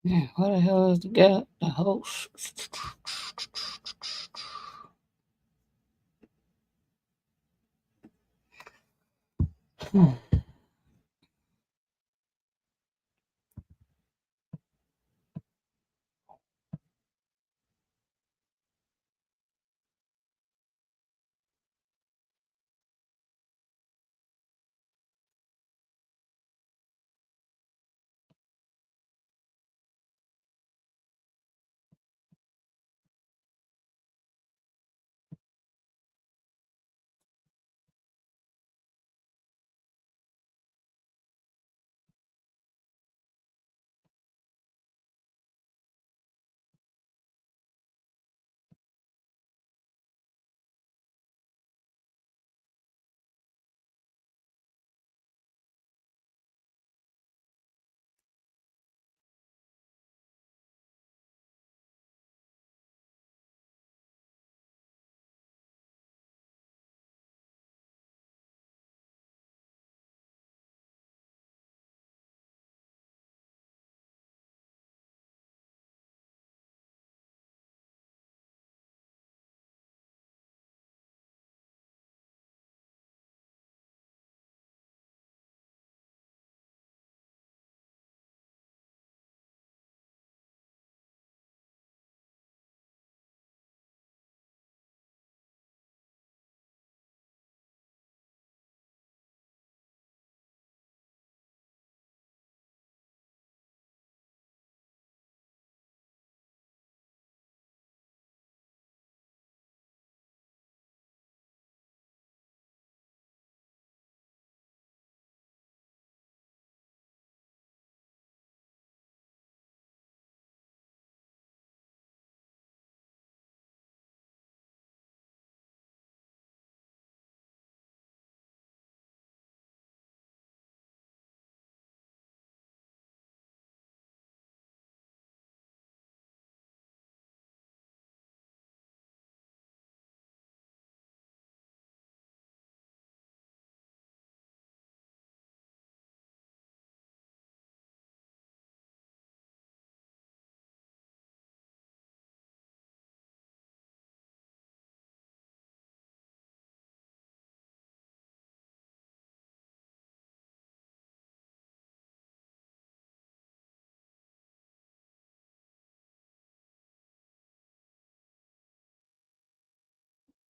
What the hell is the host?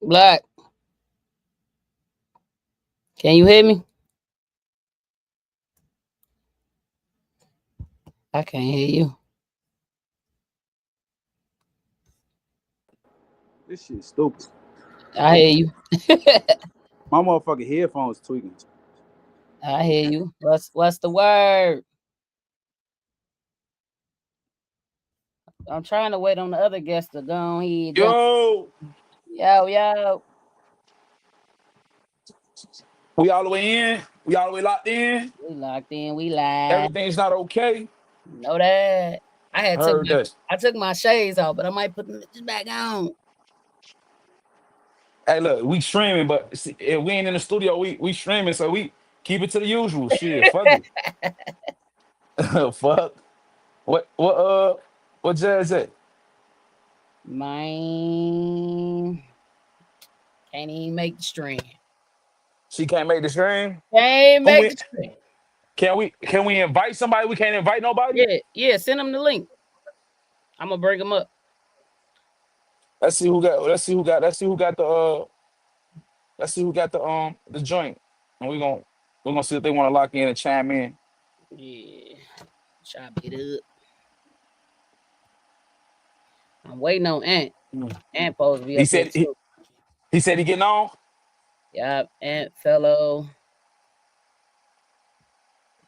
Black, can you hear me? I can't hear you. This shit stupid. I hear you. My motherfucking headphones tweaking. I hear you. What's the word? I'm trying to wait on the other guest to go on here. Jump. Yo, Yo. we all the way in. We all the way locked in. We locked in. We live. Everything's not okay. Know that. Heard that. I took my shades off, but I might put them just back on. Hey, look, we streaming, but see, if we ain't in the studio, we streaming, so we keep it to the usual shit. Fuck it. Fuck. What jazz at? Mine can't even make the stream. She can't make the stream. Can't Who make we? the stream. Can we invite somebody? We can't invite nobody. Yeah. Send them the link. I'm gonna bring them up. Let's see who got. Let's see who got the joint, and we're gonna see if they want to lock in and chime in. Yeah. Chop it up. I'm waiting on Ant. Ant supposed to be He up here said he too. he said he getting on. Yup, Ant fellow.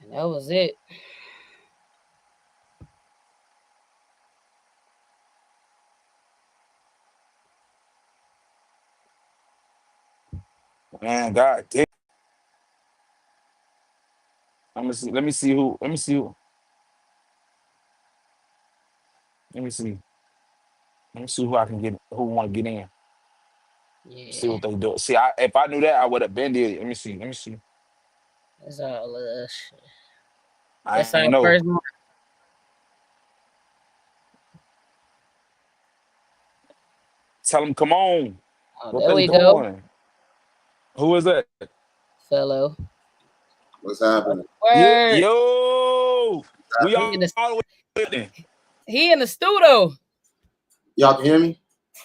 And that was it. Man, God damn. Let me see. Let me see who. Let me see who. Let me see. Let me see who I can get. Who want to get in? See Yeah. what they do. See, if I knew that, I would have been did it. Let me see. Let me see. That's all I that's ain't our know. first month. Tell them, come on. Oh, What there they we go. doing? Who is that? Fellow. What's happening? Word. Yo, we He in the, all the way. he in the studio. Y'all can hear me?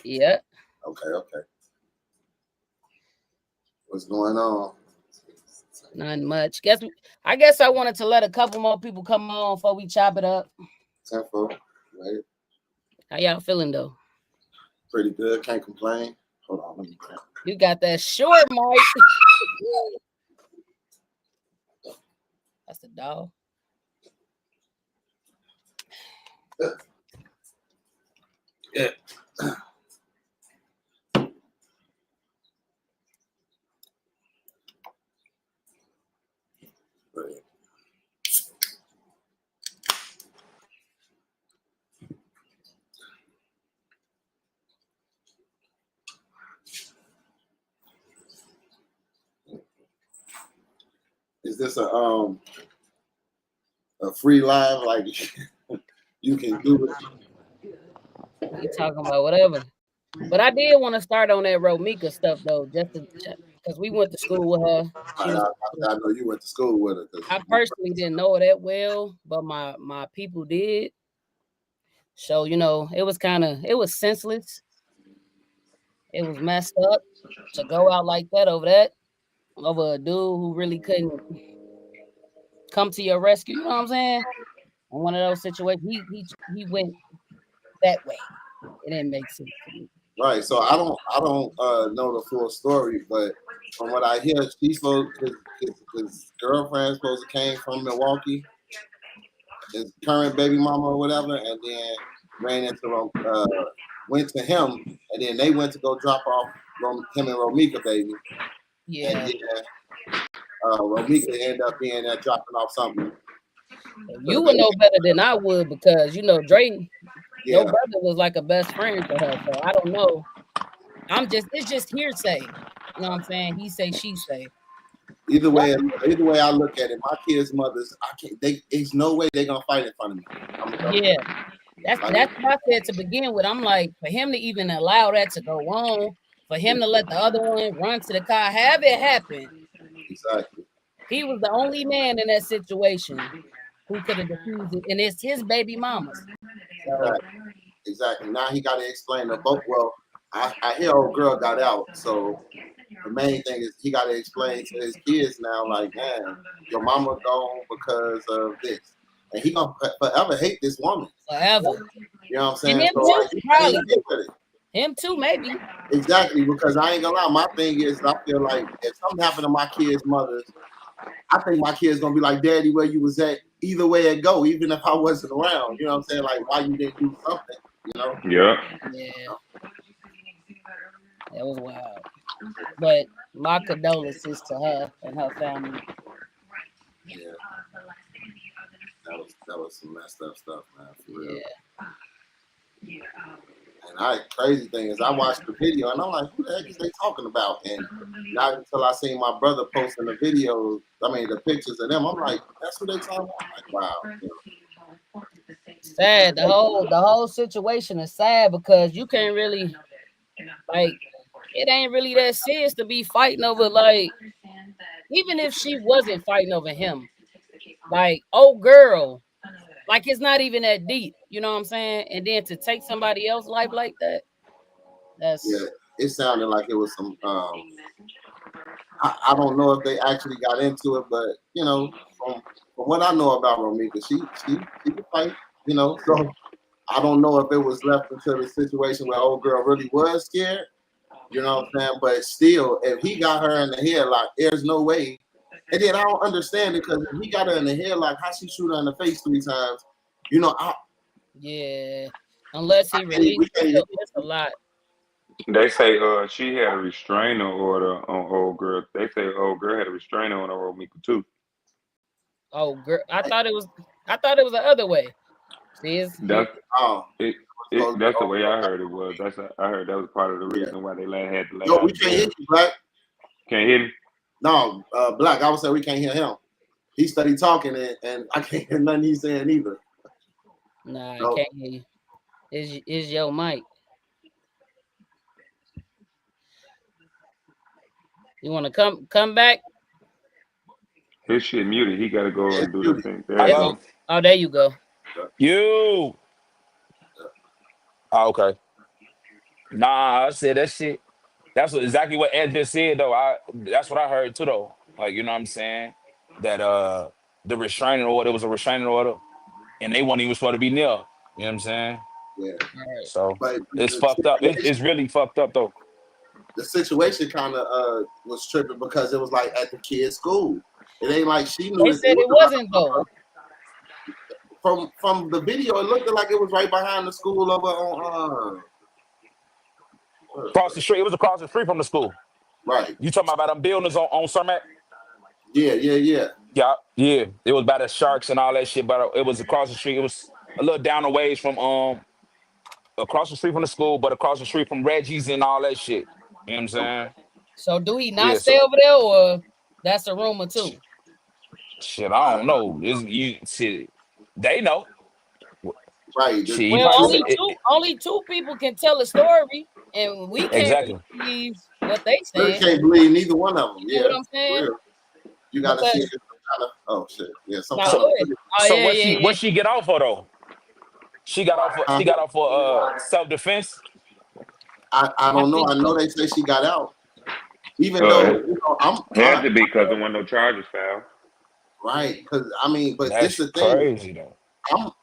Yeah. Okay. What's going on? Not much. I guess I wanted to let a couple more people come on before we chop it up. 10-4. Right? How y'all feeling though? Pretty good. Can't complain. Hold on. Let me grab. You got that short mic. That's the dog. Yeah. Is this a free live? Like you can do it. You talking about whatever. But I did want to start on that Romika stuff though, just because we went to school with her. I know you went to school with her. I personally didn't know her that well, but my people did. So it was senseless. It was messed up to go out like that over a dude who really couldn't come to your rescue. You know what I'm saying? In one of those situations, he went that way. It didn't make sense to me. Right. So I don't know the full story, but from what I hear, his girlfriend supposed to came from Milwaukee, his current baby mama or whatever, and then went to him, and then they went to go drop off him and Romika baby. Yeah. And then Romika ended up being there dropping off something. You would know better than I would because Drayton, your brother was like a best friend to her. So I don't know. It's just hearsay. You know what I'm saying? He say, she say. Either way I look at it, my kids' mothers, there's no way they're gonna fight in front of me. Yeah. That's what I said to begin with. I'm like, for him to even allow that to go on, for him to let the other one run to the car, have it happen. Exactly. He was the only man in that situation who could have diffused it, and it's his baby mamas. So. Exactly. Now he got to explain to both. Well, I hear old girl got out, so the main thing is he got to explain to his kids now, like, man, your mama gone because of this, and he gonna forever hate this woman. Forever. You know what I'm saying? And him so too, probably. Him too, maybe. Exactly, because I ain't gonna lie. My thing is, I feel like if something happened to my kids' mothers, I think my kids gonna be like, Daddy, where you was at? Either way it go, even if I wasn't around. You know what I'm saying? Like, why you didn't do something? Yeah. That was wild. But my condolences to her and her family. Yeah. That was some messed up stuff, man. For real. And crazy thing is, I watched the video and I'm like, who the heck is they talking about? And not until I seen my brother posting the videos, the pictures of them, I'm like, that's what they talking about. I'm like, wow. Sad. The whole situation is sad because you can't really, it ain't really that serious to be fighting over, even if she wasn't fighting over him, old girl, it's not even that deep, you know what I'm saying? And then to take somebody else's life like that, it sounded like it was some I don't know if they actually got into it, but from what I know about Romika, she can fight, so I don't know if it was left until the situation where old girl really was scared, you know what I'm saying? But still, if he got her in the headlock, there's no way. And then I don't understand it because if he got her in the headlock, how she shoot her in the face 3 times? Yeah, unless he released it, that's a lot. They say she had a restraining order on old girl. They say old girl had a restraining order on Romika too. Oh girl, I thought it was the other way. See, that's the way I heard it was. I heard that was part of the reason why they had to let out. We can't hear you, Black. Can't hear him? No, Black. I would say we can't hear him. He started talking and I can't hear nothing he's saying either. Nah, I can't hear you. Is your mic? You want to come back? His shit muted. He got to go It's and do the beauty. thing. There you There, Hello? go. oh, there you go. You. Oh, okay. Nah, I said that shit. That's exactly what Ed just said though. That's what I heard too though. Like, you know what I'm saying? That the restraining order was a restraining order and they weren't even supposed to be near. You know what I'm saying? Yeah, All right. So but it's fucked up. It's really fucked up though. the situation kind of was tripping because it was like at the kid's school. It ain't like she knew They that said it it was wasn't though. from the video. It looked like it was right behind the school over on Across the street. It was across the street from the school. right. You talking about them buildings on Cermak? Yeah. Yeah, yeah. It was by the sharks and all that shit, but it was across the street. It was a little down the ways from across the street from the school, but across the street from Reggie's and all that shit. You know what I'm saying? So do he not Yeah, stay so over there, or that's a rumor too? shit, I don't know. You shit, they know. Right. Shit, he Well, probably Yeah, only two people can tell a story, and we can't really exactly. believe what they really saying. can't believe neither one of them. You know what Yeah, I'm for saying? real. You got to see Because if it's some kind of oh shit. Yeah, some now kind go So of ahead. Oh so yeah, yeah, yeah. what she get off for though? huh? She got off for self defense. I I don't know. think I know so. they say she got out, even though It had I to be because there wasn't no charges found. right because I mean, but this That's the thing. crazy though.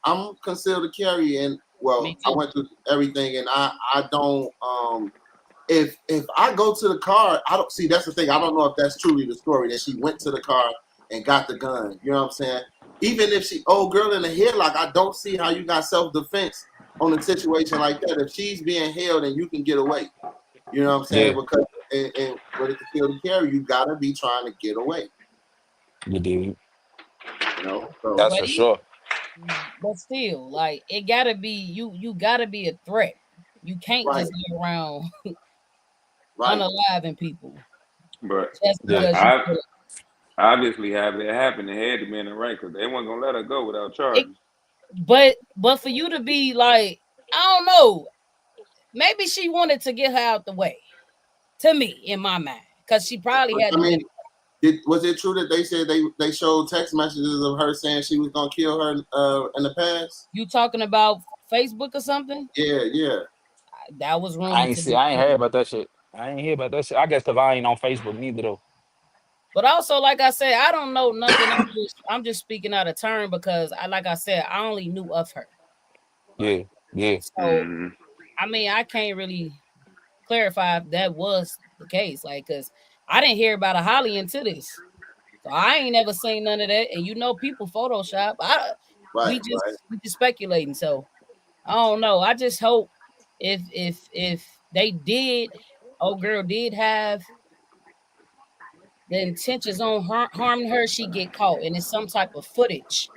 I'm concealed to carry, and well, Me I too. went through everything, and I don't if I go to the car, I don't see that's the thing. I don't know if that's truly the story that she went to the car and got the gun. You know what I'm saying? Even if she old girl in the headlock, I don't see how you got self defense on a situation like that. If she's being held and you can get away, you know what I'm saying? Yeah, Because and with a concealed carry, you gotta be trying to get away. you did. You know, so That's But for sure. but still, like it gotta be you. You gotta be a threat. You can't right, just go around right, unaliving people But just Yeah. because you I feel obviously have it happened. It had to be in the right because they weren't gonna let her go without it. charges. But for you to be like, I don't know, maybe she wanted to get her out the way. To me, in my mind, because she probably but had I to mean, been. was it true that they said they showed text messages of her saying she was gonna kill her in the past? You talking about Facebook or something? Yeah. That was rumored to be I ain't heard true. about that shit. I ain't hear about that shit. I guess because I ain't on Facebook neither though. But also, like I said, I don't know nothing. I'm just speaking out of turn because like I said, I only knew of her. Yeah, yeah. So Mm-hmm. I mean, I can't really clarify if that was the case. Like, cause I didn't hear about a Holly into this. So I ain't never seen none of that. And you know, people Photoshop. Right, right. We just speculating. So I don't know. I just hope if they did, old girl did have the intentions on harming her, she get caught, and it's some type of footage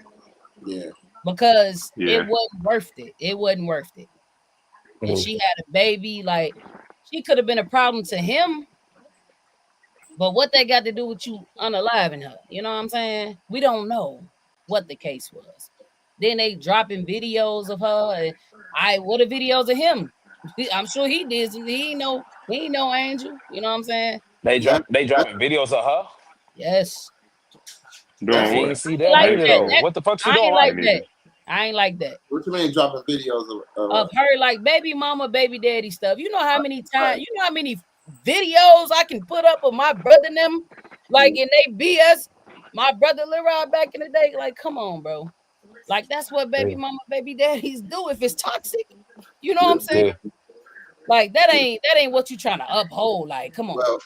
Yeah, because it Yeah. wasn't worth it. It wasn't worth it. And Yeah. she had a baby. Like she could have been a problem to him, but what they got to do with you unaliving her? You know what I'm saying? We don't know what the case was. Then they dropping videos of her. And what are videos of him? I'm sure he did. He ain't no angel. You know what I'm saying? yeah. They That, dropping videos of her. Yes. that's I Doing ain't what? see I ain't that like neither Nice that. though. shit. What the fuck she I doing ain't I like wrong? ain't that. either. I ain't like that. what you mean dropping videos Of her like baby mama, baby daddy stuff. You know how many right. times, you know how many videos I can put up of my brother and them, like in they BS. My brother Leroy back in the day, like, come on, bro. Like that's what baby Yeah, mama, baby daddies do if it's toxic. You know what Yeah, I'm saying? yeah, Like that yeah. ain't what you trying to uphold. Like, come on. Well,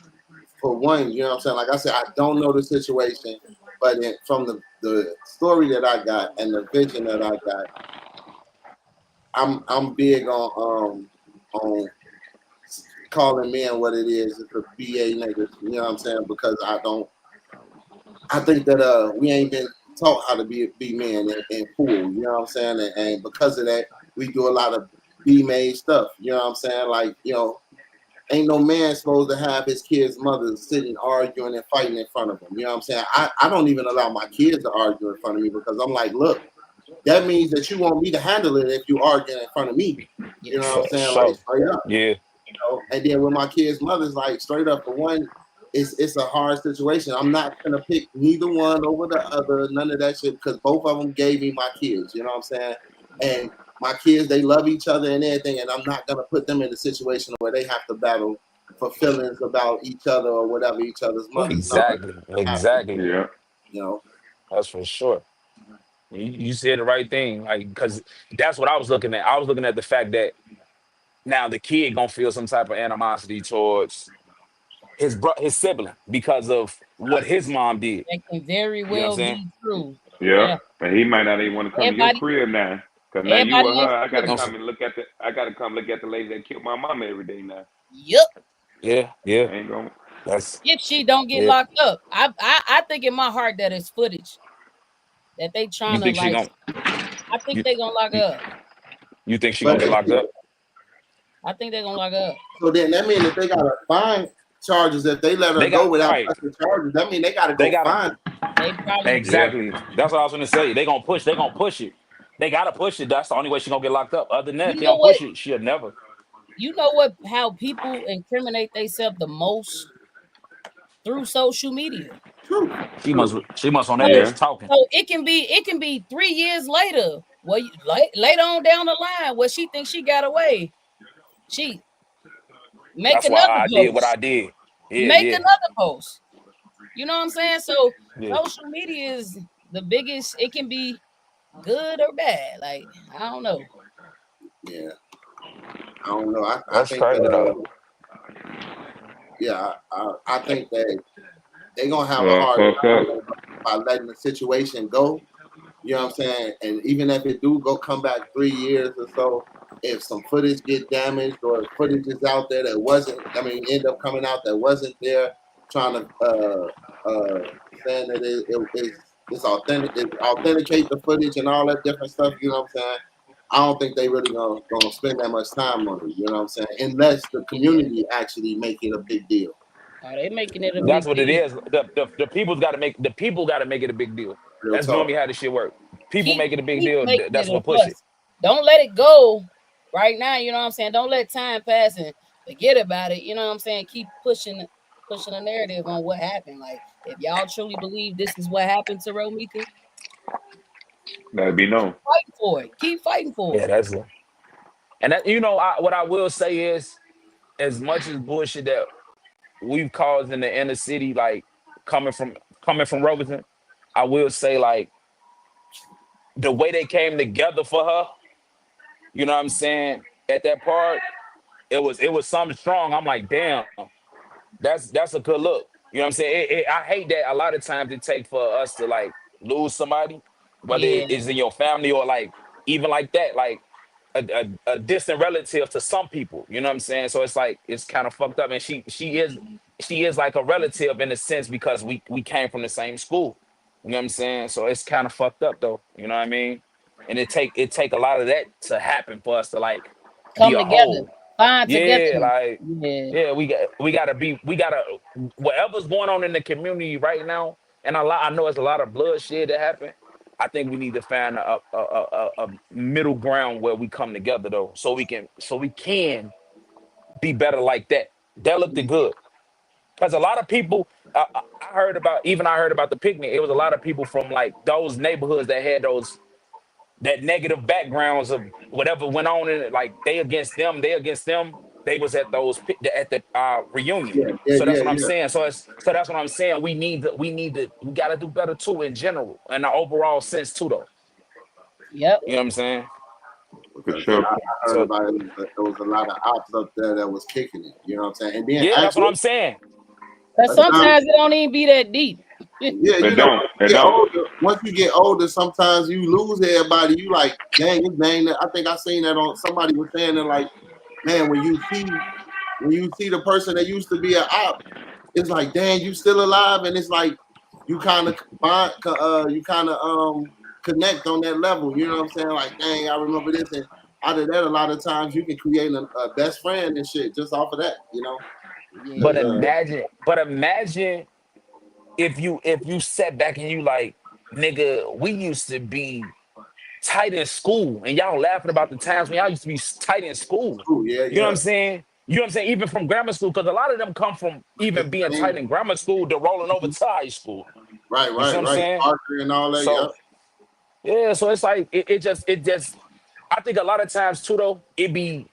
for one, you know what I'm saying. Like I said, I don't know the situation, but from the story that I got and the vision that I got, I'm big on calling men what it is. It's a BA niggas. You know what I'm saying? Because I think that we ain't been taught how to be men and cool. You know what I'm saying? And because of that, we do a lot of B made stuff. You know what I'm saying? Like ain't no man supposed to have his kids' mothers sitting arguing and fighting in front of him. You know what I'm saying? I don't even allow my kids to argue in front of me because I'm like, look, that means that you want me to handle it if you arguing in front of me. You know what I'm Yes. for saying? Like sure. straight up. Yeah, And then with my kids' mothers, like straight up for one, it's a hard situation. I'm not gonna pick neither one over the other, none of that shit, because both of them gave me my kids. You know what I'm saying? And my kids, they love each other and everything, and I'm not gonna put them in a situation where they have to battle for feelings about each other or whatever each other's mothers. No, it Exactly. doesn't happen. Exactly. Yeah. You know. That's for sure. You said the right thing, like because that's what I was looking at. I was looking at the fact that now the kid gonna feel some type of animosity towards his sibling because of what his mom did. That can very You know what I'm well saying? be true. Yeah. Yeah. And he might not even want to come to your Everybody, crib now. Cause now you everybody or ain't her, I gotta forgiving. Don't come and look at the I gotta come look at the lady that killed my mama every day now. Yep. Yeah, yeah. Ain't going That's If she don't get yeah. locked up, I think in my heart that it's footage that they You trying to think she like. gonna I think you they gonna lock you, her up. you think she gonna But get locked up? I think they gonna lock her up. so then that means if they gotta find charges, if they let her They go got without right. pressing charges, that means they gotta They go gotta find. They probably Yeah. exactly. That's what I was gonna say. They gonna push it. They gotta push it. That's the only way she gonna get locked up. Other than that, if you they know don't what push it, she'll never. how people incriminate themselves the most through social media. True, She must true. she must on that So bitch Yeah. talking. it can be 3 years later. Well, later on down the line, where she thinks she got away, she make That's why another I did what I post, did. Yeah, make yeah, another post. You know what I'm saying? So yeah. social media is the biggest. It can be good or bad. Like I don't know. Yeah, I don't know. I That's think crazy though. yeah, I think that they're gonna have a Well, hard fuck up. time by letting the situation go. You know what I'm saying? And even if it do go come back 3 years or so, if some footage get damaged or if footage is out there that wasn't, I mean, end up coming out that wasn't there, trying to saying that it's authentic, it authenticate the footage and all that different stuff. You know what I'm saying? I don't think they really gonna spend that much time on it. You know what I'm saying? Unless the Yeah. community actually make it a big deal. Are they making it a You know, That's big what it deal? is. The people's got to make the people got to make it a big deal. real That's talk. normally how this shit work. People Keep make it a big keep deal. making That's it a what push it. fuss. Don't let it go right now. You know what I'm saying? Don't let time pass and forget about it. You know what I'm saying? Keep pushing a narrative on what happened. Like if y'all truly believe this is what happened to Romika, That'd be keep known. fighting for it. Keep fighting for Yeah, it. that's it. And that what I will say is, as much as bullshit that we've caused in the inner city, like coming from coming from Robertson, I will say like the way they came together for her. You know what I'm saying? At that part, it was something strong. I'm like, damn, that's a good look. You know what I'm saying? I hate that a lot of times it takes for us to like lose somebody, whether Yeah. it's in your family or like even like that, like a distant relative to some people. You know what I'm saying? So it's like it's kind of fucked up. And she is like a relative in a sense because we came from the same school. You know what I'm saying? So it's kind of fucked up though. You know what I mean? And it take a lot of that to happen for us to like be Come a together. whole. Find Yeah, togetherness. like Yeah. yeah, we gotta whatever's going on in the community right now, and I know it's a lot of bloodshed that happened. I think we need to find a middle ground where we come together though, so we can be better like that. That looked good because a lot of people I heard about the picnic. It was a lot of people from like those neighborhoods that had those that negative backgrounds of whatever went on in it, like they against them. They was at at the reunion. Yeah, yeah, So that's yeah, what I'm yeah. saying. So that's what I'm saying. We gotta do better too in general, in the overall sense too, though. Yep. You know what I'm saying? For Because sure. I heard So about it. There was a lot of ops up there that was kicking it. You know what I'm saying? And then yeah, that's what actually, I'm saying. But a time, sometimes it don't even be that deep. yeah, It don't. It don't. once you get older, sometimes you lose everybody. You like, dang, this dang. I think I seen that on somebody was saying that like, man, when you see the person that used to be an op, it's like, dang, you still alive, and it's like you kind of connect on that level. You know what I'm saying? Like, dang, I remember this, and out of that, a lot of times you can create a best friend and shit just off of that. You know, But because Yeah. imagine if you sat back and you like, nigga, we used to be tight in school, and y'all laughing about the times when y'all used to be tight in school. true, yeah, You know what yeah, I'm saying? You know what I'm saying? Even from grammar school, because a lot of them come from It's even being the same. tight in grammar school to rolling over to high school. Right, You see right, what I'm right. saying? Archery and all that. Yep. So yeah, so it's like it just I think a lot of times too though, it be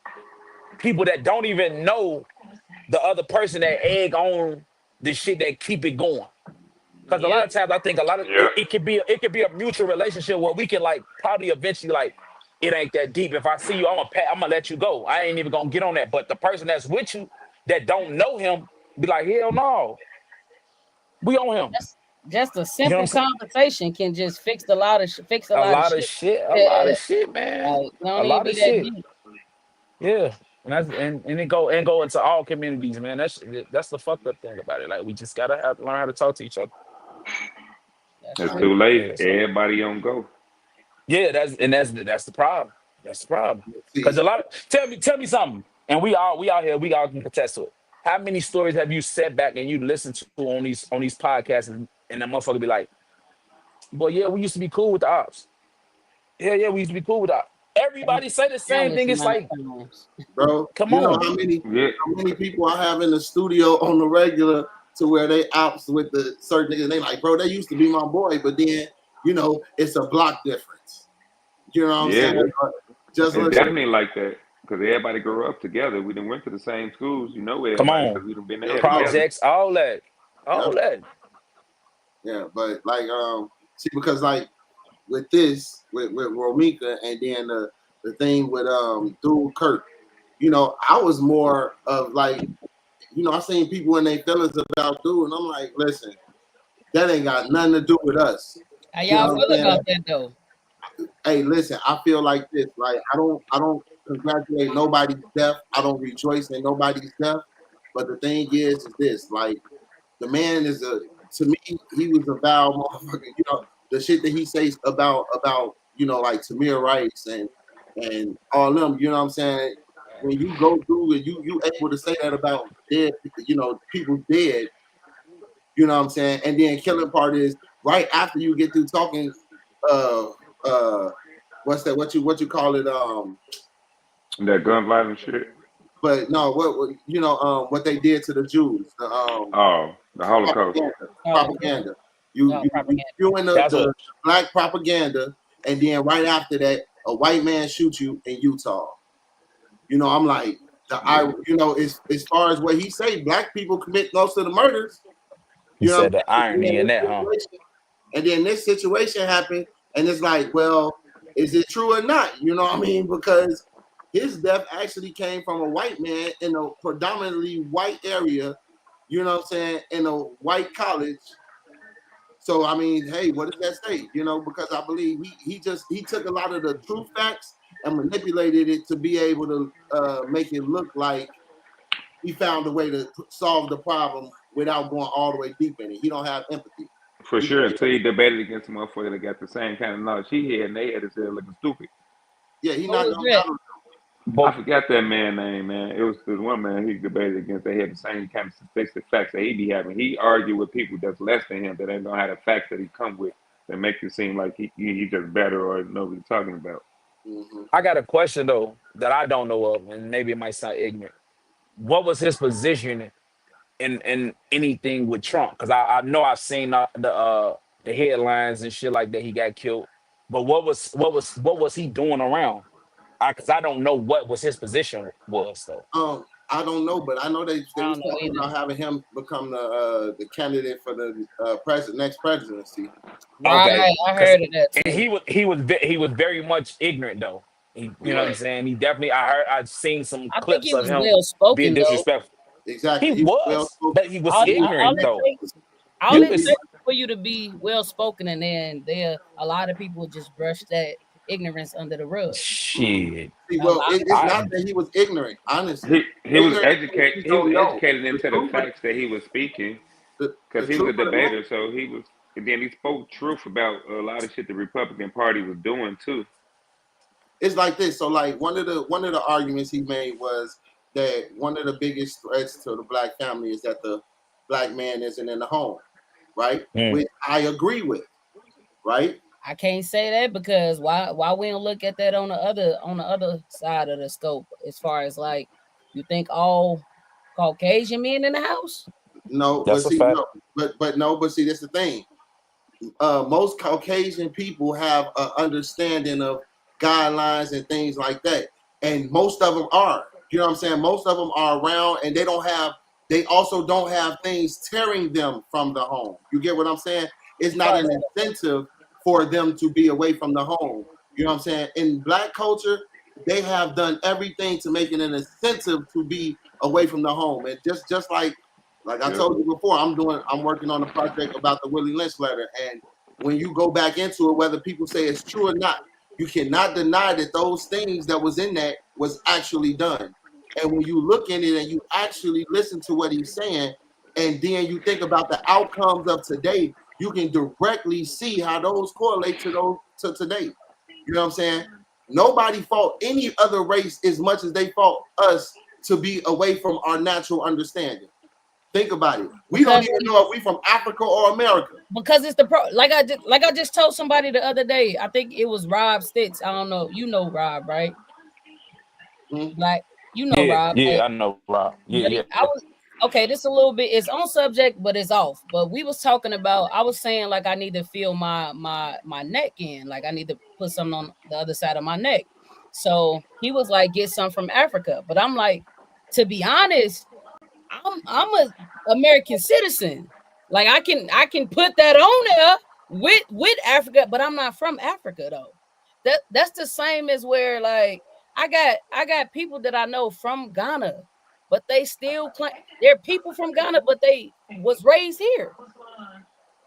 people that don't even know the other person that egg on the shit that keep it going. Because a lot Yep. of times I think a lot of Yeah. it could be a mutual relationship where we can like probably eventually like it ain't that deep. If I see you, I'm gonna let you go. I ain't even gonna get on that. But the person that's with you that don't know him be like, hell no, we on him. Just a You know what I'm simple saying? conversation can just fix a A lot of lot of shit. shit, a lot Yeah, of shit, man. like it A don't even lot be of that shit. deep. Yeah. And it go into all communities, man. That's the fucked up thing about it. Like we just gotta have to learn how to talk to each other. That's It's Like, true. too late. yeah, so Everybody on go. yeah, that's the problem. That's the problem. Because See, a lot of tell me something, and we out here, we all can contest to it. How many stories have you sat back and you listened to on these podcasts and that motherfucker be like, boy, yeah, we used to be cool with the ops. Yeah, we used to be cool with the ops. Everybody say the same Countless thing. It's amount like, of times. bro, come you know on, Yeah. how many people I have in the studio on the regular to where they ops with the certain niggas. They like, bro, they used to be my boy, but then it's a block difference. You know what I'm saying? Yeah. Just It's listen. definitely like that because everybody grew up together. We done went to the same schools. You know come everybody on, because we done been Yep, there yep, together. projects, all that, yep, all that. yeah. But like, see, because like with this, with Romika, and then the thing with dude Kirk, I was more of like, I seen people in their feelings about dude, and I'm like, listen, that ain't got nothing to do with us. How You know y'all what feel I'm saying? about that though? Hey, listen, I feel like this. Like I don't congratulate nobody's death. I don't rejoice in nobody's death. But the thing is this: like the man is to me, he was a vile motherfucker. The shit that he says about like Tamir Rice and all them. You know what I'm saying? When you go through and you able to say that about dead, people dead. You know what I'm saying? And then killing part is right after you get through talking. Uh, uh, what's that? What you call it? That gun violence shit. But no, what they did to the Jews, Oh, the Holocaust. propaganda, Oh, propaganda. You propaganda. doing That's what the black propaganda, and then right after that, a white man shoots you in Utah. I'm like as far as what he say, black people commit most of the murders. he You know what said. The I'm saying? irony in that, huh? And then this situation happened, and it's like, well, is it true or not? You know what I mean? Because his death actually came from a white man in a predominantly white area, you know what I'm saying, in a white college. So I mean, hey, what does that say? Because I believe he took a lot of the true facts and manipulated it to be able to make it look like he found a way to solve the problem without going all the way deep in it. He don't have empathy. For He sure, can't. until he debated against a motherfucker that got the same kind of knowledge he had, and they had his head looking stupid. Yeah, he Who not was gonna that? battle. I But forgot that man name, man. It was one man he debated against. They had the same kind of statistics, facts that he be having. He argued with people that's less than him that ain't gonna have the facts that he come with that make it seem like he just better or know what he's talking about. Mm-hmm. I got a question though that I don't know of, and maybe it might sound ignorant. What was his position in anything with Trump? Because I know I've seen the headlines and shit like that. He got killed, but what was he doing around? Because I don't know what was his position was though. I don't know, but I know they I was don't know talking either. about having him become the candidate for the next presidency. Okay, Right, I because heard of that and too. he was very much ignorant though. You know what I'm Right. saying? He definitely I've seen some I think clips he of was him well being spoken though. disrespectful. He Exactly. He was well was, spoken. but he was All, He all, all ignorant it though. takes, all He it was takes for you to be well spoken, and then there a lot of people just brush that ignorance under the rug. Mhm. shit. See, A well, lot of it's I not that he was ignorant. Honestly, He was ignorant means educated. you He was don't know. educated The into the truth of facts that he was speaking the because he was truth a of the matter. debater. So he was. And then he spoke truth about a lot of shit the Republican Party was doing too. It's like this. So like one of the arguments he made was that one of the biggest threats to the black family is that the black man isn't in the home, right? Mm. Which I agree with, right? I can't say that because why we don't look at that on the other side of the scope as far as like You think all Caucasian men in the house? No, but That's a see, fact. no, but no, but see, that's the thing. Most Caucasian people have an understanding of guidelines and things like that, and most of them are. You know what I'm saying? Most of them are around, and they don't have. They also don't have things tearing them from the home. You get what I'm saying? It's not Right. an incentive for them to be away from the home. You know what I'm saying? In Black culture, they have done everything to make it an incentive to be away from the home, and just like I Yep. told you before, I'm working on a project about the Willie Lynch letter. And when you go back into it, whether people say it's true or not, you cannot deny that those things that was in that was actually done. And when you look in it and you actually listen to what he's saying, and then you think about the outcomes of today, you can directly see how those correlate to those to today. You know what I'm saying? Nobody fought any other race as much as they fought us to be away from our natural understanding. Think about it. We don't Because even know if we from Africa or America. it's the like I just told somebody the other day. I think it was Rob Stitz. I don't know. You know Rob, right? Hmm? Like you know Yeah, Rob. yeah, Like, I know, Rob. Yeah, but yeah. I was okay. This a little bit. It's on subject, but it's off. But we was talking about. I was saying like I need to feel my neck in. Like I need to put something on the other side of my neck. So he was like, get some from Africa. But I'm like, to be honest, I'm a American citizen. Like I can put that on there with Africa, but I'm not from Africa though. That's the same as where like I got people that I know from Ghana, but they still claim they're people from Ghana, but they was raised here.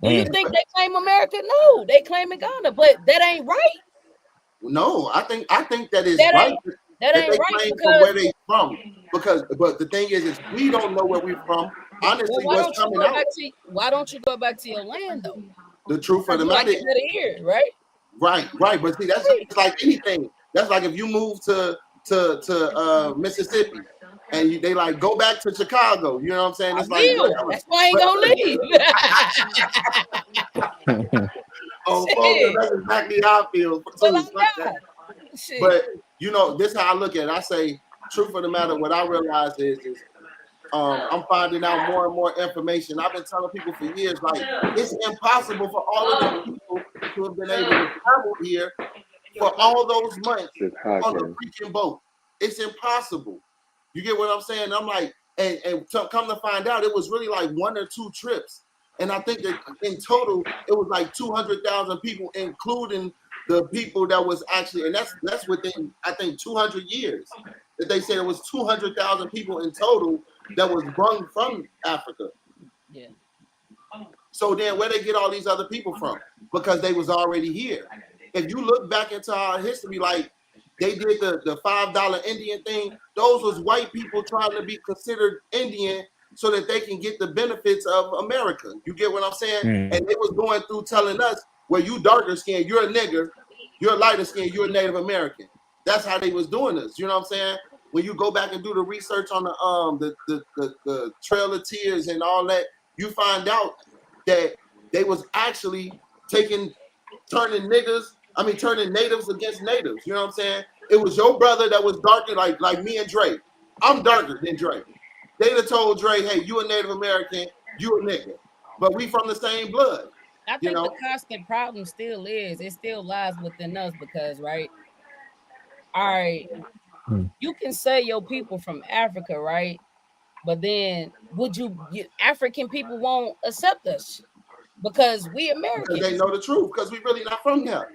Do you Mm. think they claim America? No, they claim in Ghana, but that ain't right. No, I think that is That right ain't that that ain't they right claim from because where they from. Because but the thing is we don't know where we're from. well, Honestly, what's coming out. why don't you go back to your land though? The truth of Because the you like matter, it better here, right? right, right. But see, that's just Right. like anything. That's like if you move to Mississippi and they like go back to Chicago. You know what I'm saying? I It's like will. whatever. That's why I ain't But gonna leave. oh, folks, Shit. that's exactly how I feel Till too. I Fuck that. die. Shit. But this is how I look at it. I say, truth of the matter, what I realize is I'm finding out more and more information. I've been telling people for years, like it's impossible for all of them people to have been able to travel here for all those months This on the podcast. freaking boat. It's impossible. You get what I'm saying? I'm like, and come to find out, it was really like one or two trips. And I think that in total, it was like 200,000 people, including the people that was actually, and that's within, I think, 200 years. That they said it was 200,000 people in total that was brung from Africa. Yeah. So then where they get all these other people from? Because they was already here. If you look back into our history, like they did the $5 Indian thing, those was white people trying to be considered Indian so that they can get the benefits of America. You get what I'm saying? Mm. And they was going through telling us, well, you darker skin, you're a nigger, you're lighter skin, you're a Native American. That's how they was doing this. You know what I'm saying? When you go back and do the research on the Trail of Tears and all that, you find out that they was actually taking turning turning natives against natives. You know what I'm saying? It was your brother that was darker, like me and Dre. I'm darker than Dre. They'd have told Dre, hey, you a Native American, you a nigga. But we from the same blood, I you think the know? constant problem still is it still lies within us because right, all right, Mm. you can say your people from Africa, right? But then African people won't accept us because we Because they Americans. know the truth, because we really not from there.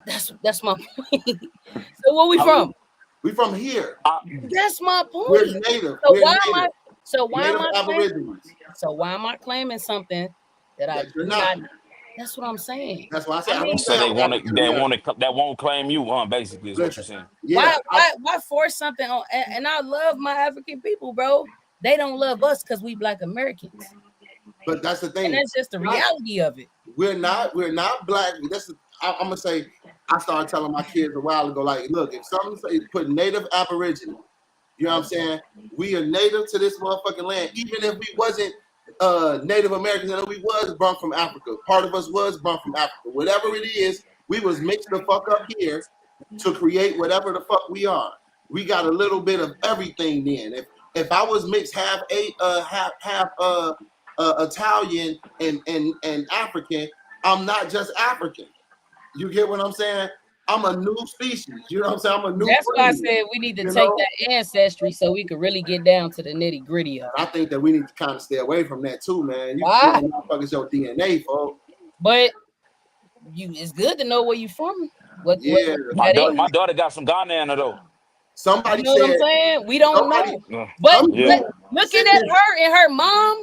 That's my point. So where we from? We from here. I, That's my We're point. native. So We're why am I native. so why am Native I claiming Aborigines. something that I That you're do not. not that's what I'm saying. That's why I say I I don't mean, say so they I'm want to, African they want American. to, that won't claim you, basically, is what you're Listen, saying. yeah, why force something on and I love my African people, bro. They don't love us because we black Americans. but that's the And thing. that's just the Not reality of it. we're not black. I'm gonna say I started telling my kids a while ago, like, look, if something say put native aborigine, you know what I'm saying? We are native to this motherfucking land, even if we wasn't Native Americans and we was brought from Africa. Part of us was brought from Africa. Whatever it is, we was mixed the fuck up here to create whatever the fuck we are. we got a little bit of everything. Then, if I was mixed half Italian and African, I'm not just African. You get what I'm saying? I'm a new species. You know what I'm saying? I'm a new That's why I breed. said we need to You take know, that ancestry so we could really get down to the nitty gritty of it. I think that we need to kind of stay away from that too, man. You Why? motherfuckers your DNA, folks. But it's good to know where you from. What Yeah. that is. My daughter got some Ghana in her though. You Somebody know what I'm said. saying? We don't Somebody. know. Yeah. But Some Yeah. dude looking sent at this. her and her mom,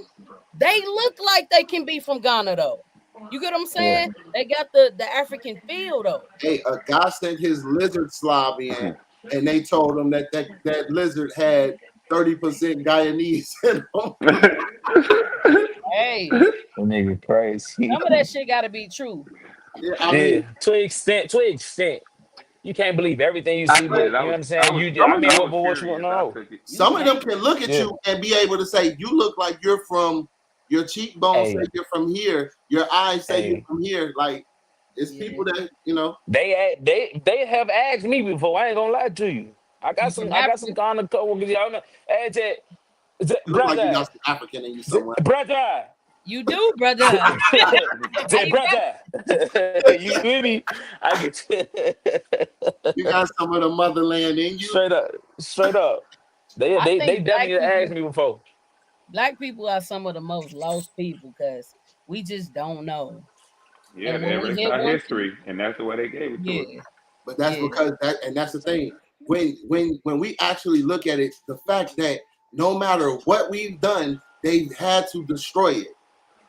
they look like they can be from Ghana though. You get what I'm Yeah. saying? They got the African feel though. Hey, a guy sent his lizard slob in, and they told him that lizard had 30% Guyanese in him. Hey, That nigga crazy. some of that shit got to be true. Yeah, I mean, Yeah, to an extent. You can't believe everything you I see, but did. but you know what I'm I saying? was You some I of mean, them, I what was what you want to curious. I know? took it. You some of them can't. can look at Yeah. you and be able to say, "You look like you're from your cheekbones. Say Hey, you're from here. Your eyes say you're hey. from here." Like it's Yeah, people that you know. They have asked me before. I ain't gonna lie to you. you from I got some Africa? Ghana coworkers. Y'all know. Hey, You look like you brother, got some African in you somewhere. brother. You do, brother. How you got? Brother, you with me? I get You got some of the motherland in you. straight up. I They think definitely asked me before. black people are some of the most lost people because we just don't know. Yeah, And they when we erased hit our one thing, history, and that's the way they gave it to us. yeah, But that's yeah, because and that's the thing. When we actually look at it, the fact that no matter what we've done, they've had to destroy it.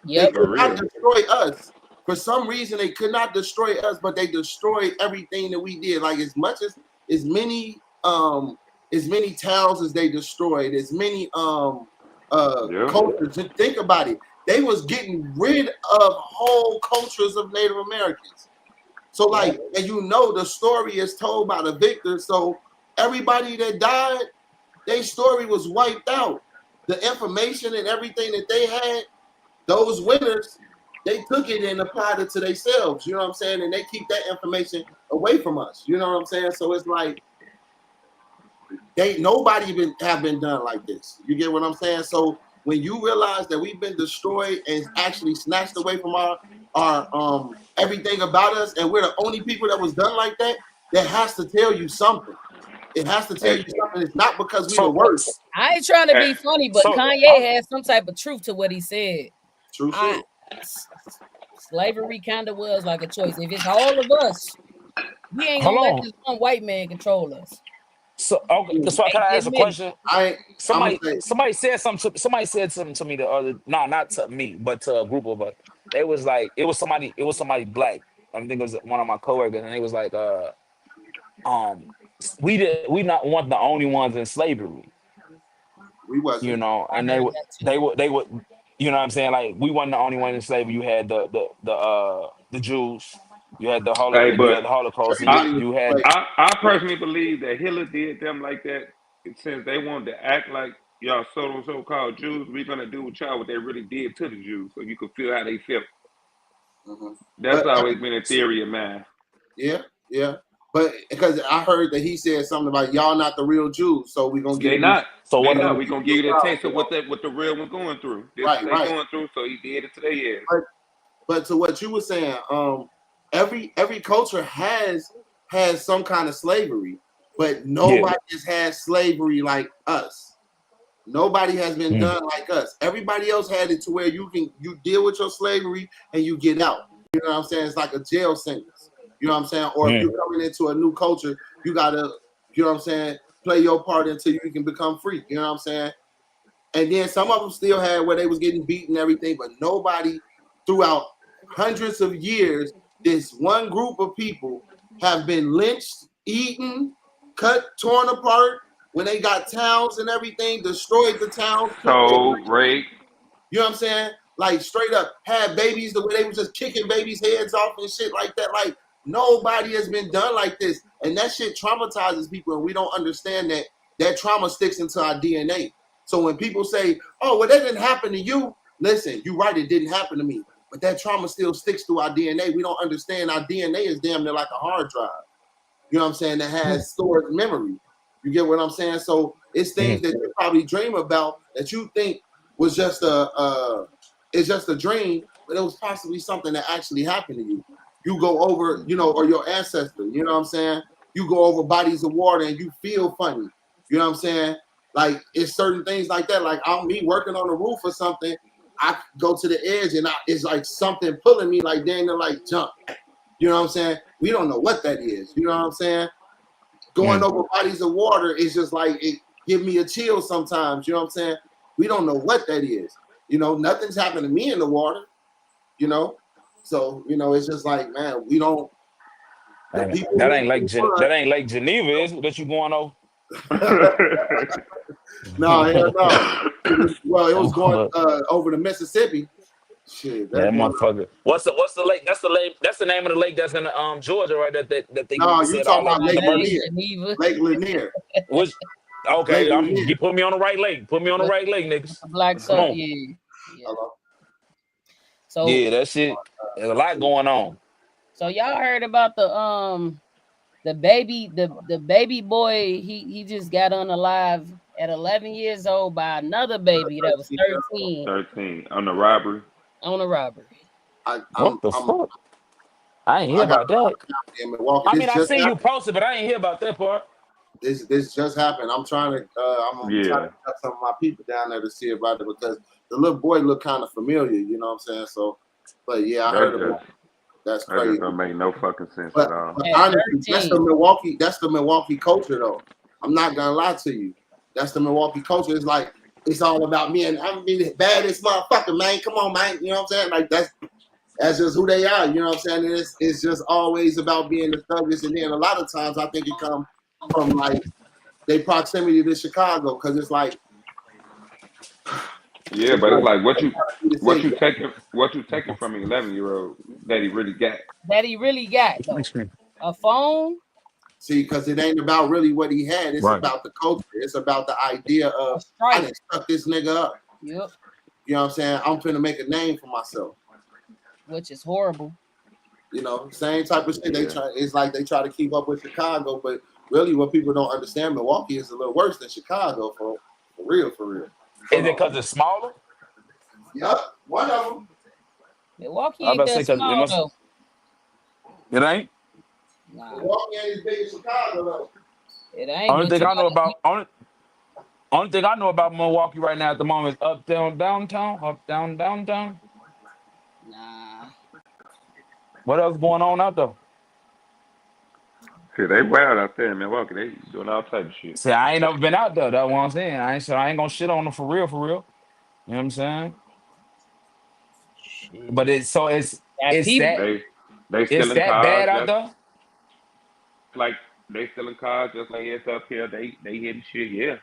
They yep, For could not real. destroy us. For some reason, they could not destroy us, but they destroyed everything that we did. Like as many as many towns as they destroyed, as many Yep. cultures. And think about it. They was getting rid of whole cultures of Native Americans. So yep, like, and you know the story is told by the victor. So everybody that died, their story was wiped out. The information and everything that they had, those winners, they took it and applied it to themselves. You know what I'm saying? And they keep that information away from us. You know what I'm saying? So it's like nobody even have been done like this. You get what I'm saying? So when you realize that we've been destroyed and actually snatched away from our everything about us, and we're the only people that was done like that, that has to tell you something. It has to tell Hey, you something. It's not because we the So worst. I ain't trying to hey, be funny, but so Kanye had some type of truth to what he said. True I shit. Slavery kind of was like a choice. If it's all of us, we ain't hold gonna let on. this one white man control us. So okay, Yeah. so can Hate I to ask a admit it. question? I'm gonna say Somebody said something to me the other, no, not to me, but to a group of us. They was like, it was somebody black. I think it was one of my coworkers, and they was like, um, we not one of the only ones in slavery, we you wasn't. know, I and heard that too. they would, you know what I'm saying? Like we wasn't the only one in slavery. You had the Jews, hey, you but had the Holocaust, and I, Everybody was you had enslaved. I personally believe that Hitler did them like that since they wanted to act like y'all so-called Jews. We're gonna do with y'all what they really did to the Jews, so you could feel how they felt. Mhm. That's But always been a theory of mine. yeah, yeah. But because I heard that he said something about y'all not the real Jews, so we're gonna They give you, not. so They what? we're not. gonna We give gonna you give you a the trial, taste of what the real one going through. This Right, what they right. going through, so he did it to their ass. But to what you were saying, every culture has some kind of slavery, but Yeah. nobody has had slavery like us. Nobody has been Mm. done like us. Everybody else had it to where you deal with your slavery and you get out. You know what I'm saying? It's like a jail sentence. You know what I'm saying? Or if Mm. you're coming into a new culture, you gotta, you know what I'm saying, play your part until you can become free. You know what I'm saying? And then some of them still had where they was getting beat and everything, but nobody throughout hundreds of years, this one group of people have been lynched, eaten, cut, torn apart. When they got towns and everything, destroyed the towns, took their So, land. rape. You know what I'm saying? Like straight up had babies the way they was just kicking babies' heads off and shit like that. Like nobody has been done like this. And that shit traumatizes people, and we don't understand that that trauma sticks into our DNA. So when people say, oh, well, that didn't happen to you, listen, you're right, it didn't happen to me. But that trauma still sticks to our DNA. We don't understand our DNA is damn near like a hard drive. You know what I'm saying? That has stored memory. You get what I'm saying? So it's things that you probably dream about that you think was just it's just a dream, but it was possibly something that actually happened to you. You go over, or your ancestor, you know what I'm saying? You go over bodies of water and you feel funny. You know what I'm saying? Like it's certain things like that. Like I'm me working on the roof or something. I go to the edge and it's like something pulling me like Daniel, like jump. You know what I'm saying? We don't know what that is. You know what I'm saying? Going over bodies of water is just like it give me a chill sometimes. You know what I'm saying? We don't know what that is. Nothing's happened to me in the water. So it's just like, man, we don't. The people That who ain't like that ain't Lake Geneva, is it, that you going over? No, hell no. Well, it was going Look, over to Mississippi. Shit, yeah, that's that going. motherfucker. What's the lake? That's the lake. That's the name of the lake that's in Georgia, right? That they No, you said talking all about that Lake controversy. Lanier? Geneva. Lake Lanier. Which Lake okay, Lanier. put me on the right lake. Put me on the With right lake, niggas. black Come so on. yeah. Hello. So Yeah, that shit. There's a lot going on. so y'all heard about the baby boy, he just got unalive at 11 years old by another baby that was 13 13 on the robbery. on a robbery. What the fuck? I ain't hear I got about that. in Milwaukee. I This mean, I just seen you happened. posted, but I ain't hear about that part. This just happened. I'm trying to Yeah, get some of my people down there to see about it because the little boy looked kind of familiar. You know what I'm saying? So, but yeah, I that heard about just it. That's that just crazy. don't make no fucking sense at But, all. but At honestly, that's 13. the Milwaukee culture though. I'm not gonna lie to you. That's the Milwaukee culture. It's like it's all about me and I'm the baddest motherfucker, man. Come on, man. You know what I'm saying? Like that's just who they are. You know what I'm saying? And it's just always about being the thuggish. And then a lot of times I think it comes from like their proximity to Chicago because it's like Yeah, but it's like what you taking from an 11-year-old that he really got. That he really got though. A phone, see, because it ain't about really what he had. It's Right. about the culture. It's about the idea a of I strike. didn't suck this nigga up. Yep. You know what I'm saying? I'm finna make a name for myself. Which is horrible. Same type of shit. They Yeah, try. It's like they try to keep up with Chicago, but really, what people don't understand, Milwaukee is a little worse than Chicago for real, for real. Is Hold it on. because it's smaller? Yep, one of them. Milwaukee I ain't about to say that because it small must. though. It ain't. Nah, Milwaukee ain't as big as Chicago though. it ain't. Only But thing you I know gotta, about only thing I know about Milwaukee right now at the moment is up down downtown, up down downtown. nah. What else going on out there? see, they wild out there in Milwaukee. They doing all type of shit. See, I ain't never been out there. That's what I'm saying. I ain't gonna shit on them for real, for real. You know what I'm saying? But Shit. it's so Got it's people. that They it's stealing that cars bad out just there. like they stealing cars just like it's up here. They hitting shit. Yeah,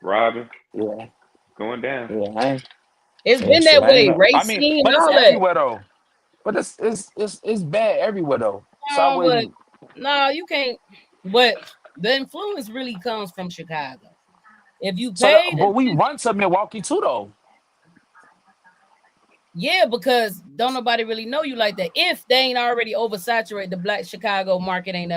robbing, Yeah, going down. yeah, It's yeah. been Shit, that I ain't way. know. I mean, Racing, but it's all that. everywhere though. But it's bad everywhere though. So I No, but wouldn't. no, you can't. But the influence really comes from Chicago. If you So, paid but we attention, run to Milwaukee too though. yeah, because don't nobody really know you like that. If they ain't already oversaturated, the black Chicago market ain't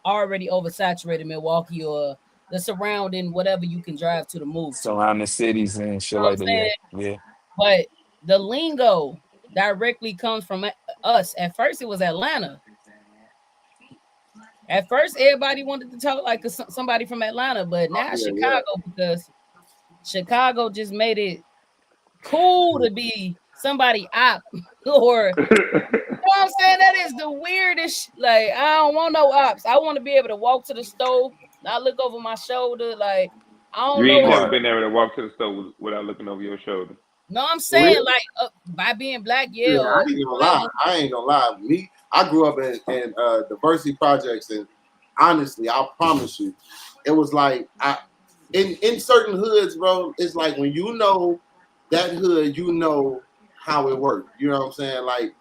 already oversaturated Milwaukee or the surrounding whatever you can drive to move to. You know Surrounding cities and shit what I'm like that. Yeah, saying? yeah. But the lingo directly comes from us. At first, it was Atlanta. At first, everybody wanted to talk like somebody from Atlanta, but now Yeah, yeah. Chicago, because Chicago just made it cool to be somebody op or you know what I'm saying? That is the weirdest. Like, I don't want no ops. I want to be able to walk to the store, not look over my shoulder. Like, I You don't know. ain't It's never been able to walk to the store without looking over your shoulder. no, I'm For saying real? like by being black, yeah, Yeah, or I ain't gonna lie. whatever. I ain't gonna lie. I grew up in diversity projects, and honestly, I promise you, it was like in certain hoods, bro. It's like when you know that hood, you know how it works. You know what I'm saying? Like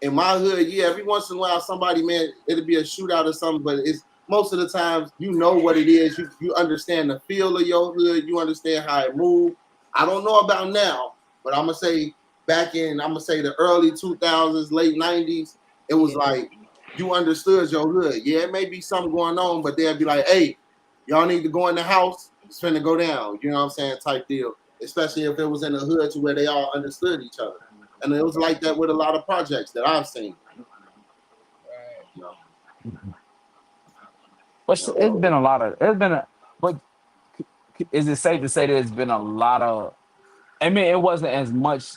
in my hood, yeah, every once in a while, somebody, man, it'll be a shootout or something, but it's most of the times you know what it is. You understand the feel of your hood. You understand how it moves. I don't know about now, but I'm gonna say the early 2000s, late 90s, it was Yeah, like you understood your hood. Yeah, it may be something going on, but they'll be like, hey. y'all need to go in the house. It's finna go down. You know what I'm saying? Type deal. Especially if it was in the hood to where they all understood each other. And it was like that with a lot of projects that I've seen. Right. You know, But you know, it's so been a lot of. It's been a. But is it safe to say there's been a lot of? I mean, it wasn't as much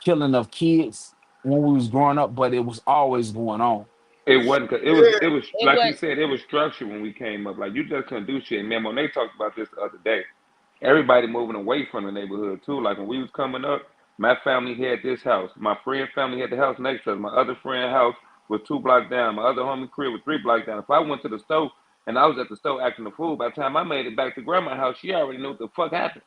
killing of kids when we was growing up, but it was always going on. It wasn't. yeah, It was It like you was said. It was structured when we came up. Like you just couldn't do shit. Man, when they talked about this the other day, everybody moving away from the neighborhood too. Like when we was coming up, my family had this house. My friend family had the house next to us. My other friend house was 2 blocks down. My other homie crib was 3 blocks down. If I went to the store and I was at the store acting a fool, by the time I made it back to grandma's house, she already knew what the fuck happened.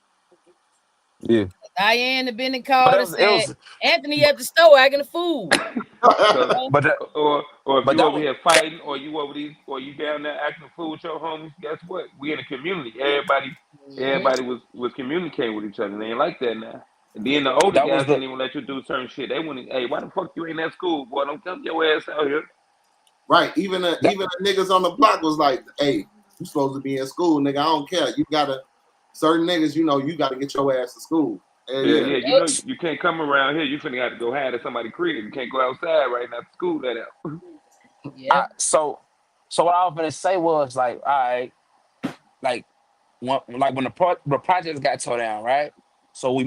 Yeah, Diane had been and but called it and was. It said was. Anthony at the store acting a fool. You So, know? But that. or if But you that over was. here fighting, or you over these, or you down there acting a fool with your homies, guess what? We in a community. Mhm. Everybody was communicating with each other. And they ain't like that now. And then the older That was guys the. didn't even let you do certain shit. They wouldn't. Hey, why the fuck you ain't at school, boy? Don't come your ass out here. right. Even That, the niggas on the block was like, hey, you supposed to be in school, nigga. I don't care. You gotta certain niggas, you know, you gotta get your ass to school. Hell Yeah, yeah. yeah. You know you can't come around here. You finna have to go hide at somebody's crib. You can't go outside right now. School that out. Yep. so. So what I was gonna say was like, all right, like when the projects got tore down, right? So when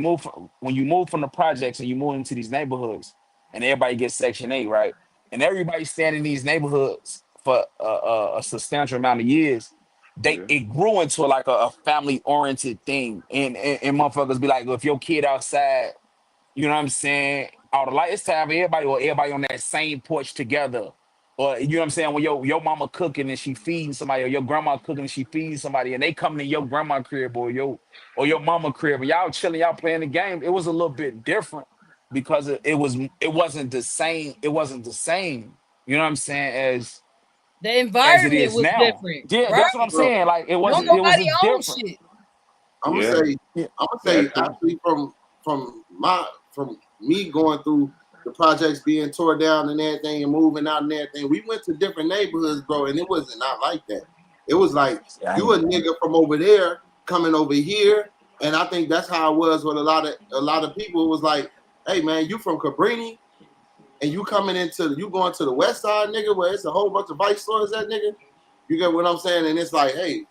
you move from the projects and you move into these neighborhoods, and everybody gets Section 8, right? And everybody staying in these neighborhoods for a substantial amount of years. They Yeah. it grew into like a family oriented thing, and motherfuckers be like, well, if your kid outside, you know what I'm saying? All the lights time, everybody on that same porch together. Or you know what I'm saying? When your mama cooking and she feeding somebody, or your grandma cooking and she feeding somebody, and they coming to your grandma crib or your mama crib, and y'all chilling, y'all playing the game. It was a little bit different because it wasn't the same. It wasn't the same. You know what I'm saying? The As it environment is was now. different, Yeah, that's what I'm right? Well, saying. Like Don't it was nobody a own different. shit. I'm gonna Yeah. say, Yeah, That too. actually from me going through the projects being tore down and everything and moving out and everything, we went to different neighborhoods, bro, and it wasn't not like that. It was like I you a ain't, nigga from over there coming over here, and I think that's how it was with a lot of people. It was like, hey man, you from Cabrini and you coming into you going to the west side, nigga, where it's a whole bunch of vice stores, that nigga. You get what I'm saying? And it's like, hey,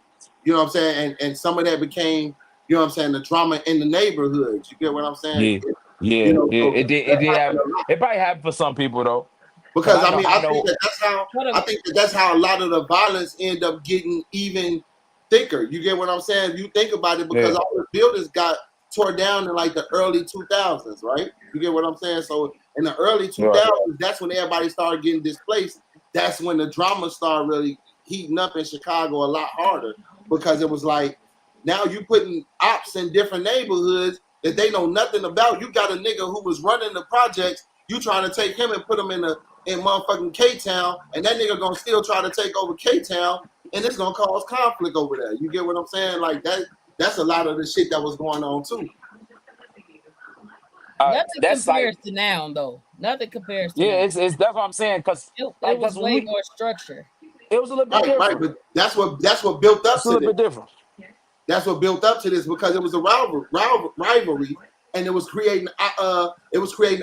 you know what I'm saying? And some of that became, you know what I'm saying, the drama in the neighborhoods. You get what I'm saying? yeah, You yeah, know, yeah. so It that did happened have. a lot. It probably happened for some people though, because Because I think that that's how What I a think that that's how a lot of the violence end up getting even thicker. You get what I'm saying? You think about it, because yeah, all the buildings got tore down in like the early 2000s, right? You get what I'm saying? So in the early right, 2000s, that's when everybody started getting displaced. That's when the drama started really heating up in Chicago a lot harder, because it was like, now you putting ops in different neighborhoods that they know nothing about. You got a nigga who was running the projects. You trying to take him and put him in motherfucking K Town, and that nigga gonna still try to take over K Town, and it's gonna cause conflict over there. You get what I'm saying? Like that. That's a lot of the shit that was going on too. nothing that's like compares to now though. Nothing compares to yeah, now. it's that's what I'm saying. It was Cause when way we more structure. it was a little bit Right, right. different. But that's what built up It's a to little this. bit different. That's what built up to this, because it was a rivalry, and it was creating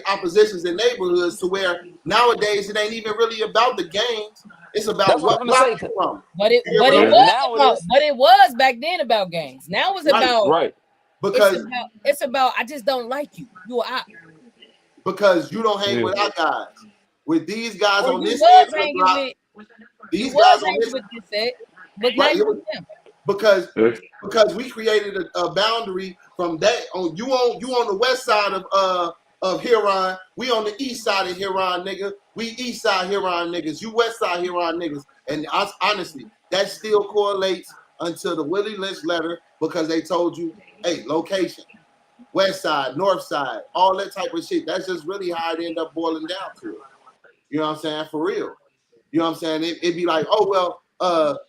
oppositions in neighborhoods, to where nowadays it ain't even really about the games. It's about That's what what I'm gonna block say. you from. But it You get but what it I'm Yeah. saying? was Now it about is but it was back then about gangs. Now Right. right. Because it's about I just don't like you. You are you don't hang Yeah, with our guys. With these guys or on you this was end of the hanging block, with these guys on this, with this set, but now right? you with them. Because It's, we created a boundary from that on you on the west side of Huron. We on the east side of Huron, nigga. We east side Huron niggas. You west side Huron niggas. And us, honestly, that still correlates until the Willie Lynch letter, because they told you, hey, location, west side, north side, all that type of shit. That's just really how it ended up boiling down to it. You know what I'm saying? For real. You know what I'm saying? It'd be like, oh well,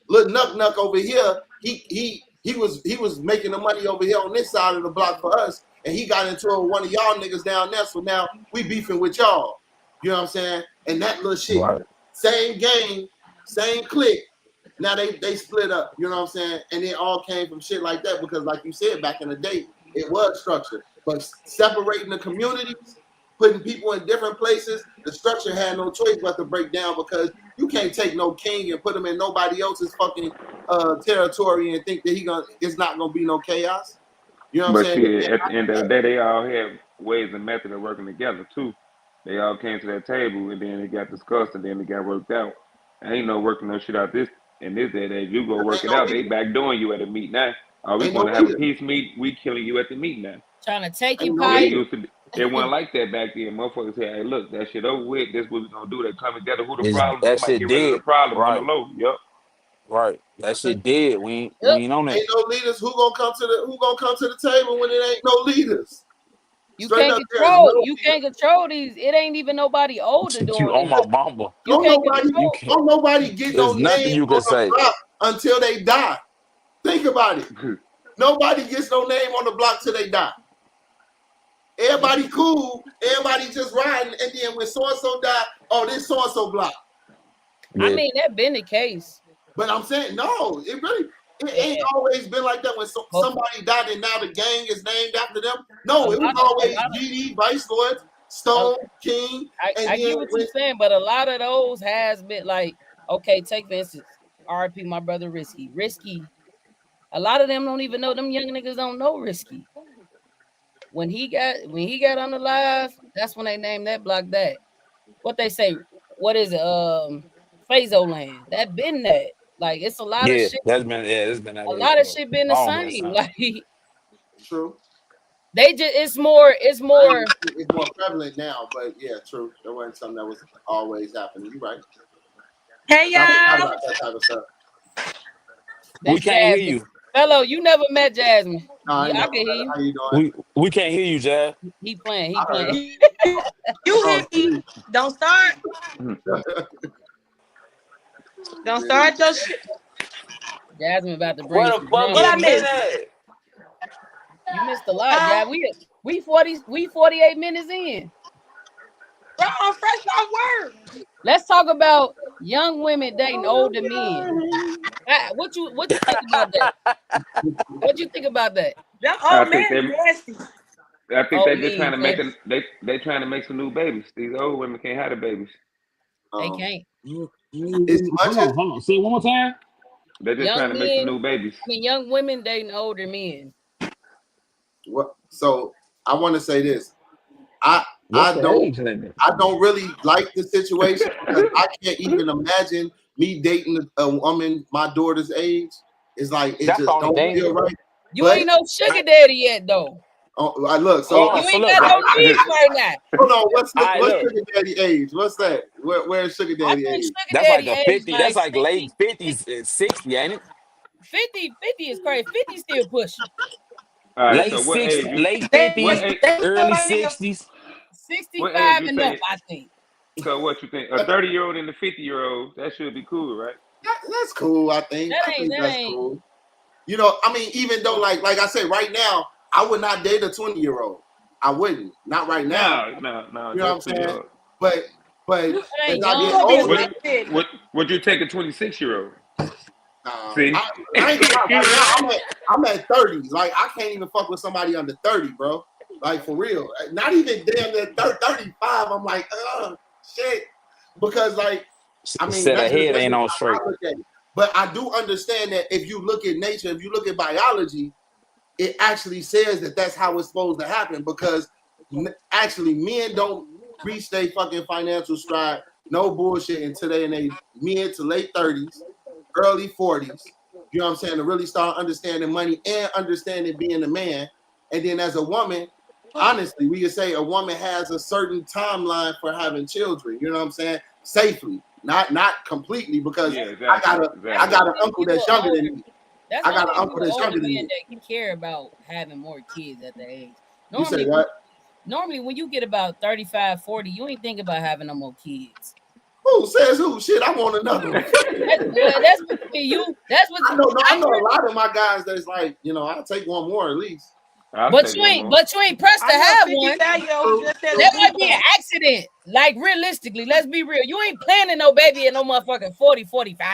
little Nuck over here, he was making the money over here on this side of the block for us, and he got into it with one of y'all niggas down there. So now we beefing with y'all. You know what I'm saying? And that little shit, right. same game, same click, Now they split up, you know what I'm saying? And it all came from shit like that because, like you said, back in the day, it was structure. But separating the communities, putting people in different places, the structure had no choice but to break down because you can't take no king and put him in nobody else's fucking territory and think that it's not gonna be no chaos. You know what I'm But saying? shit, at the end of the day, they all have ways and methods of working together too. They all came to that table and then it got discussed and then it got worked out. Ain't no working no shit out this in this day and age. You go work Ain't it no out. They leader. back doing you at a meet now. Are we Ain't no going to have a leader. peace meet? We killing you at the meet now. Trying to take Ain't your no It pipe. leader. used to be. It wasn't like that back then. Motherfuckers say, "Hey, look, that shit over with. This what we gonna do. They come together. Who the Is problem? that Somebody shit get rid of the dead? problem on the Right, low. Yup. right. That shit dead. We Yep. ain't on that. Ain't no leaders. Who gonna come to the table when it ain't no leaders? You Straight can't up, there's control. no You leader. can't control these. It ain't even nobody older You doing on this. my mama. You can't You control. can't. Don't nobody get no There's nothing name you on can the say. block until they die. Think about it. Nobody gets no name on the block till they die. Everybody cool. Everybody just riding. And then when so-and-so die, oh, this so-and-so block. I Yeah. mean, that been the case. But I'm saying, no, it ain't Yeah. always been like that when But somebody died and now the gang is named after them. No, a it was lot of, a always lot GD, Vice Lords, of, Stone, King, and I then get what when you're saying, but a lot of those has been like, okay, take for instance, RP my brother Risky. Risky, a lot of them don't even know, them young niggas don't know Risky. When he got on the live, that's when they named that block that. What they say, what is it? Phaso land. That been that. Like it's a lot of Yeah. shit. It's been that A way lot of for shit been a the long ass same. time. Like true. they just it's more It's more prevalent now, but yeah, true. There wasn't something that was always happening. You're right. Hey I forgot y'all. about that type of stuff. We that's can't hear Jasmine. you. Fellow, you never met Jasmine. No, I Yeah, I never can hear met her. you. How you doing? We can't hear you, Jazz. He playing. I He heard playing. her. You Oh, hear me? Don't start. Don't start your shit. Jasmine about to bring Where us the the fuck What drama. I is Ben missed? at? You missed a lot, Huh? Jazz. We 48 minutes in. Bro, I'm fresh off work. Let's talk about young women dating older men. What you think about that? What you think about that? That I old think man they. nasty. I think Old they just trying men, to make man. a. They trying to make some new babies. These old women can't have the babies. They um, can't. as much as Hold on. Say it one more time. They're just Young trying to make some men, new babies. young women dating older men. what, so I want to say this. I What's I the don't age limit? I don't really like the situation because I can't even imagine me dating a woman my daughter's age. It's like it That's the just only don't thing. feel right. You But ain't no sugar daddy yet, though. I look, Hold so on. You So ain't look, got no right? kids right now. hold on. I What's look. sugar daddy age? What's that? Where's sugar I daddy think age? sugar That's like daddy a age 50. That's like like late 50, 50s, 60, ain't it? 50 is crazy. 50 still pushing. All right. Late So what age 60, you? late What 50s, age? early 60s. What age 65 you and up, say? I think. So what you think? A 30-year-old and a 50-year-old. That should be cool, right? That's cool. I think. That I ain't think that that's ain't cool. You know, I mean, even though like I said, right now, I would not date a 20-year-old. I wouldn't. Not right now. No. You know what I'm That's too saying? young. But that as ain't I You get young. gonna be a older, Would sweet baby. would would you take a 26-year-old? See? I ain't gonna lie. Right now, I'm at 30. Like I can't even fuck with somebody under 30, bro. Like for real. Not even damn near 35. I'm like, shit. Because like, I mean, Said her head that's ain't just on how straight. I look at it. But I do understand that if you look at nature, if you look at biology, it actually says that that's how it's supposed to happen because actually men don't reach their fucking financial stride, no bullshit, until they in their mid to late 30s, early 40s. You know what I'm saying? To really start understanding money and understanding being a man. And then as a woman, honestly, we could say a woman has a certain timeline for having children. You know what I'm saying? Safely, not completely, because Yeah, I exactly. got a That's I Exactly. got an only uncle people that's younger older. than me. That's I got an only uncle people that's older younger than men me. that can care about having more kids at their age. You say Normally, what? normally when you get about 35, 40, you ain't think about having no more kids. Who says who? Shit, I want another one. That's between you. That's what I know. No, I I know a lot of my guys that's like, I'll take one more at least. I'll but take you one ain't more. but you ain't pressed to I know have one. 55-year-olds True, just said true. That a might be an decent. accident. Like realistically, let's be real. You ain't planning no baby at no motherfucking 40, 45.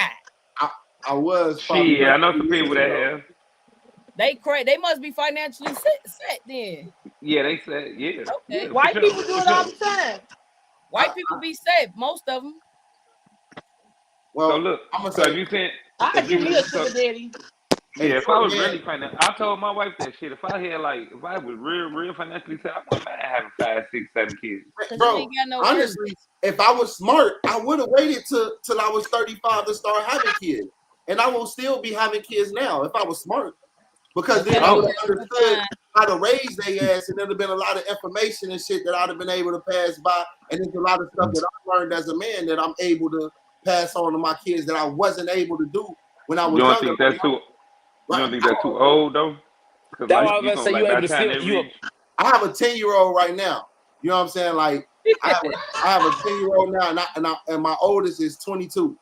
I was probably Shit, I know 3 some years people that ago. have. They must be financially set then. Yeah, they said, yeah, Okay. yeah, for White sure, people do for it all sure. the time. White people be set, most of them. So Well, look, I'm gonna so if say, you sent, I if give you me a so sugar daddy. hey, yeah, if I for a was man, really financial, I told my wife that shit. If I had like, if I was real financially set, I wouldn't mind having 5, 6, 7 kids. Cause you bro. ain't got no worries. Honestly, if I was smart, I would have waited till I was 35 to start having kids, and I will still be having kids now if I was smart. Because then Okay, I would Oh, have that's understood fine. how to raise their ass, and there'd have been a lot of information and shit that I'd have been able to pass by. And there's a lot of stuff that I learned as a man that I'm able to pass on to my kids that I wasn't able to do when I you was don't younger. think that's too? You Right. don't think that's too old though? Because That's like why I was you gonna gonna say like you by able the to time still they you. reach, I have a 10-year-old right now. You know what I'm saying? Like I have a 10-year-old now, and my oldest is 22.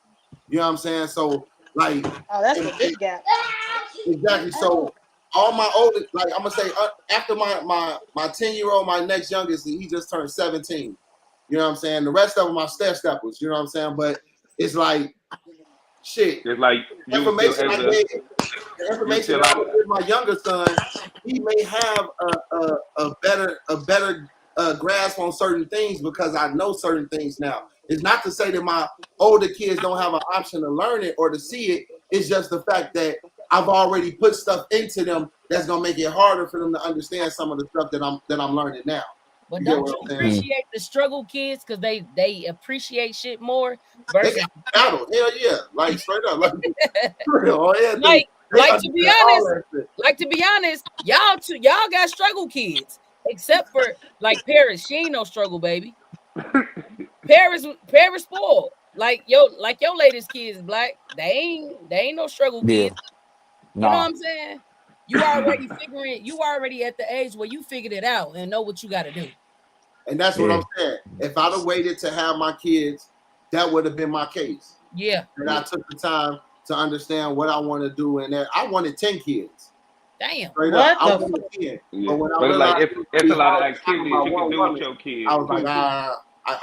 You know what I'm saying? So like, Oh, that's and, a big gap. exactly. So all my oldest, like I'm gonna say, after my 10-year-old, my next youngest, he just turned 17. You know what I'm saying? The rest of them are step steppers. You know what I'm saying? But it's like shit. it's like you were still Information able I to, gave, the you information still that I out. would give my younger son, he may have a better grasp on certain things because I know certain things now. It's not to say that my older kids don't have an option to learn it or to see it. It's just the fact that I've already put stuff into them that's gonna make it harder for them to understand some of the stuff that I'm learning now. But You get don't what you I'm saying? Mm. appreciate the struggle kids because they appreciate shit more They versus got battle. Hell yeah. Like straight up. Like on everything. like They to be understand all honest, that shit. y'all got struggle kids. Except for like Paris. She ain't no struggle, baby. Paris spoiled. Like your latest kids, black. They ain't no struggle Yeah, kids. You know what nah. I'm saying? You already at the age where you figured it out and know what you gotta do. And that's what Yeah, I'm saying. If I'd have waited to have my kids, that would have been my case. Yeah. And I took the time to understand what I want to do. And that I wanted 10 kids. Damn. Straight up. What I the wanted fuck? 10. Yeah, But when I but it's like realized it was it's gonna a be lot of hard to have activities my you can one do with woman, your I kids was like, too.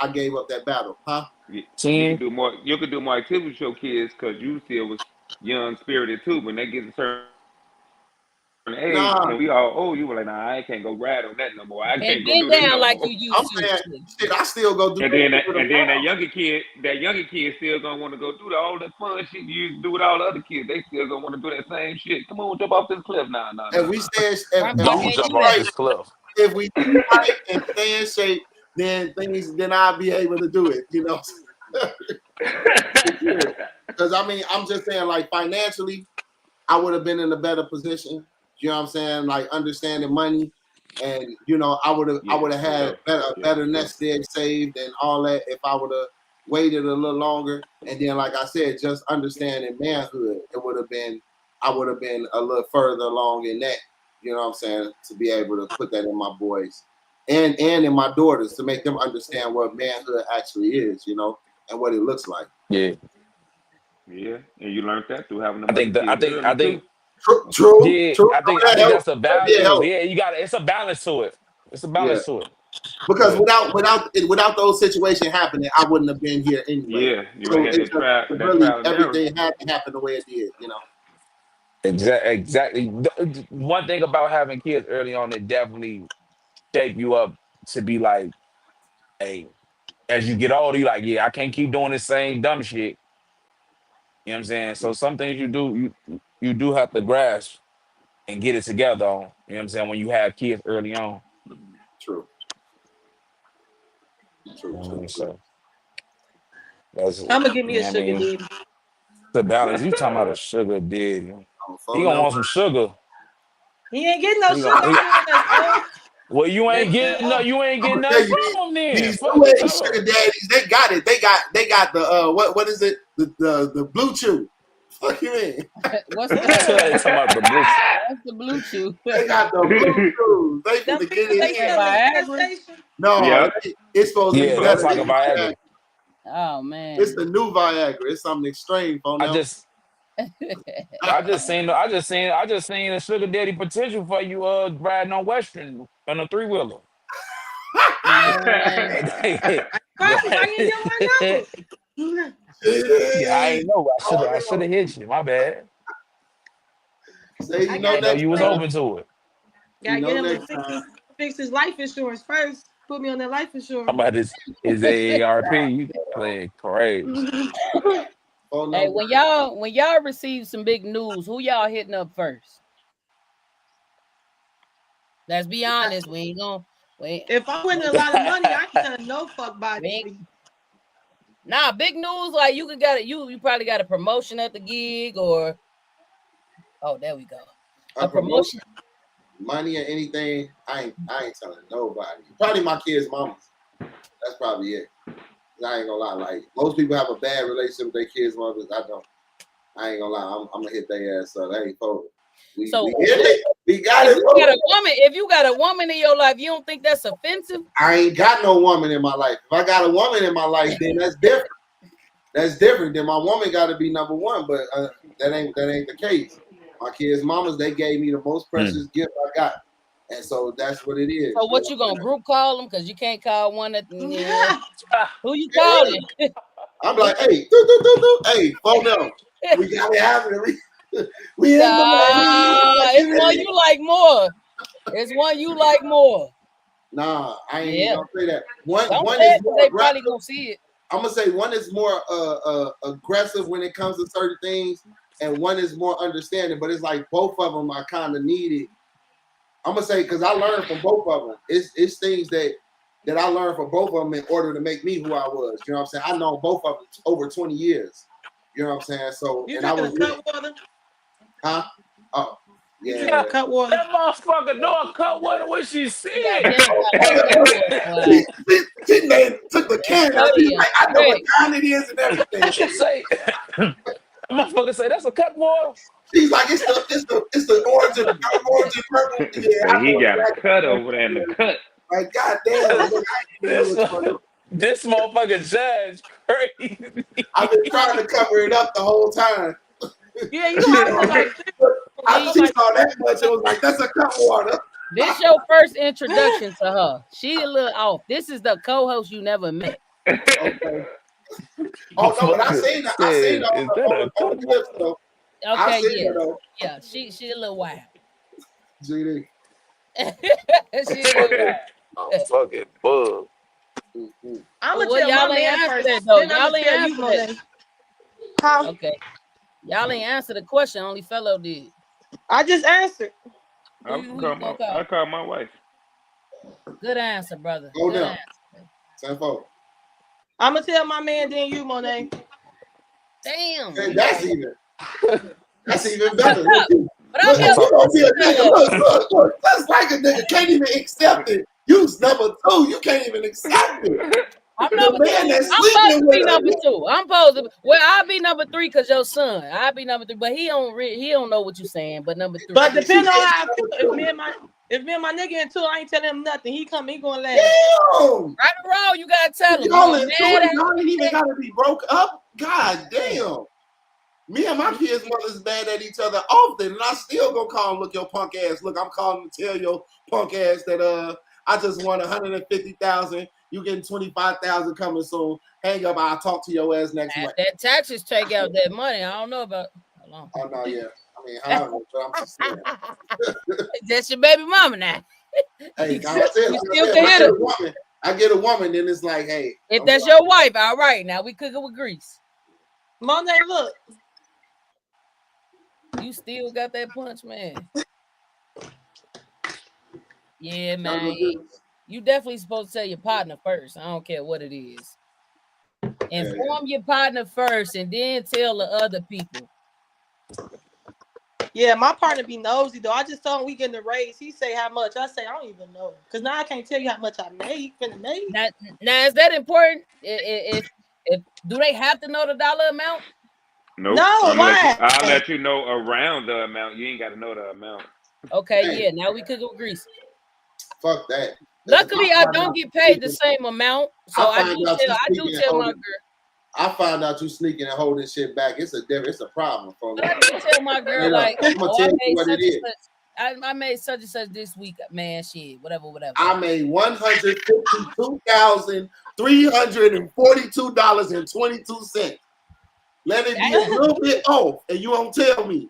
I gave up that battle. Huh? You could 10. do more. You could do more activities with your kids because you still was young spirited too. When they get to a certain age, Nah. when we all old, you were like, nah, I can't go ride on that no more. I And can't go bend do that down no like more. you I'm used to. saying Shit. shit, I still go do And that then shit that, with them and then now. that younger kid still gonna want to go do all that fun shit you used to do with all the other kids. They still gonna want to do that same shit. Come on, jump off this cliff. Nah, nah, And nah, we nah. stay Grandpa if we Don't can't eat jump do off that. right, this cliff. if we eat right and stay in shape, then I'll be able to do it, you know. Because I mean, I'm just saying, like financially, I would have been in a better position. You know what I'm saying? Like understanding money, and I Yeah, would have for had sure. a Yeah, better for sure. nest egg saved and all that if I would have waited a little longer. And then, like I said, just understanding manhood, I would have been a little further along in that. You know what I'm saying? To be able to put that in my boys and in my daughters to make them understand what manhood actually is, and what it looks like. Yeah, Yeah, and you learned that through having I them other think the I kids think early I too. think True, true, yeah, true. I That think help. that's the That did value. help. Yeah, you got it. It's a balance to it. It's a Yeah. balance to it. Because Yeah, without those situations happening, I wouldn't have been here anyway. Yeah, you So ain't had it's just that really trial and error. everything had to happen the way it did. exactly. One thing about having kids early on, it definitely shape you up to be like, hey, as you get older, you like, yeah, I can't keep doing the same dumb shit. You know what I'm saying? So some things you do have to grasp and get it together on. You know what I'm saying? When you have kids early on. True, true, true, true. So that's I'm gonna give me a yeah, I sugar mean, daddy. the balance. You talking about a sugar daddy. He For gonna no, want some sugar. He ain't getting no He sugar. gonna I'm he, doing this. well, That's you ain't I'm getting gonna nothing tell you from him then. these Fuck new you age talking sugar about. daddies, they got it. They got the what is it? The blue chew. Fuck you mean? What's that? Talking about the blue. What's the Bluetooth? They got the blue chews. They them finna get people it say That in. stuff is Viagra? gestation. No, Yep. it's supposed to It's be Yeah, supposed that's better to like than a be. Viagra. that. Oh It's man. the new Viagra. It's something extreme for I them. just I just seen a sugar daddy potential for you riding on Western on a 3-wheeler. Man. Cardi, why you ain't get my number? Yeah, I ain't know. I should Oh, have hit you. My bad. say I you know gotta Know get next you was time. open to it. You gotta know get him to next time. fix his life insurance first. Put me on that life How insurance. about this? Is AARP? You playing crazy. Phone Hey, number. when y'all receive some big news, who y'all hitting up first? Let's be honest. We ain't gonna wait. If I win a lot of money, I ain't telling no fuck body. We ain't, nah, big news like you could got it. You probably got a promotion at the gig or there we go. A A promotion, promotion. money or anything. I ain't telling nobody. Probably my kids' mamas. That's probably it. I ain't gonna lie. Like most people have a bad relationship with their kids' mothers. I don't. I ain't gonna lie. I'm gonna hit their ass up. Hey, folks. We So get it. We got if it. you got a woman, if you got a woman in your life, you don't think that's offensive? I ain't got no woman in my life. If I got a woman in my life, then that's different. That's different. Then my woman got to be number one. But that ain't the case. My kids' mamas, they gave me the most precious gift I got, and so that's what it is. So You what know? you gonna group call them? Because you can't call one that who you Yeah, calling? I'm like, hey, do. Hey, phone them. We got it happening. We in the It's one you like more. It's one you like more. Nah, I ain't even Yeah. gonna say that. Don't One say is it because more they aggressive. probably gonna see it. I'm gonna say one is more aggressive when it comes to certain things, and one is more understanding. But it's like both of them I kind of needed. I'm gonna say because I learned from both of them. It's things that I learned from both of them in order to make me who I was. You know what I'm saying? I know both of them over 20 years. You know what I'm saying? So You and I drinking was a cut water? huh? Oh You yeah. drinking cut water? That motherfucker know a cut water what she said. Goddamn, I love that boy. She took the It's can out. funny She's and like, I know what straight. kind it is and everything. She say, motherfucker say that's a cut water. She's like, it's the orange and purple. Yeah, Say I he know got a exactly cut what over there in it the is. cut. Like, goddamn, look, I didn't even know This which one. this motherfucker judge crazy. I've been trying to cover it up the whole time. Yeah, you She hot for saw like that, 6 she like saw that much. It was like, that's a cut water. This your first introduction to her. She a little off. This is the co-host you never met. Okay. Oh no, but I Motherfucker seen her. I seen her said, is that on a the cut clips water? though. I Okay, seen her yeah. though. Yeah, she a little wild. GD. She a little I'm wild. fucking bug. Mm-hmm. I'm Oh, gonna well, tell my y'all ain't man answer first, that though. then I'm Y'all gonna ain't tell you, answer that. Monet. Huh? Okay. Y'all ain't answer the question. Only fellow did. I just answered. Who you gonna I call? call my wife. Good answer, brother. Go Good down. answer. 10-4. I'm gonna tell my man, then you, Monet. Damn. Hey, You got that's even better. fucked up. But I'm Look, I'm your you talking. gonna be a nigga. sister. Look. Just like a nigga can't even accept it. You's number two. You can't even accept it. I'm The number man two. that's I'm supposed sleeping to with be her. number two. I'm supposed to. Well, I'll be number three because your son. I'll be number three, but he don't know what you're saying. But number three. But She depending on ain't how I number feel, two. if me and my nigga into, I ain't telling him nothing. He gonna laugh. Damn. Right or wrong, you gotta tell him. You Y'all get into mad it. at Y'all ain't even him. gotta be broke up. God damn. Me and my kids' mothers bad at each other often, and I still gonna call him, look your punk ass. Look, I'm calling to tell your punk ass that I just won 150,000. You getting 25,000 coming soon. Hang up. I'll talk to your ass next month. That taxes take out that money. I don't know about. Hold on. Oh no, yeah. I mean, however, but I'm just saying. That's your baby mama now. Hey, You I tell still you, can hit her. I get a woman, then it's like, hey, If that's your wife, all right. Now we cooking with grease. Monet, look. You still got that punch, man. Yeah, man. You definitely supposed to tell your partner first. I don't care what it is. Inform your partner first and then tell the other people. Yeah, my partner be nosy though. I just told him we getting a raise. He say how much. I say I don't even know. Cause now I can't tell you how much I made. Finna make. Now is that important? If do they have to know the dollar amount? Nope. No, why? I'll let you know around the amount. You ain't got to know the amount. Okay, yeah. Now we cook with grease. Fuck that. Luckily, I don't get paid the same amount, so I do tell my girl. I found out you sneaking and holding shit back. It's a problem for me. But I do tell my girl like, I'm gonna tell you what it is. I made such and such this week, man. Shit, whatever. I made $152,342.22. let it be a little bit off, and you don't tell me.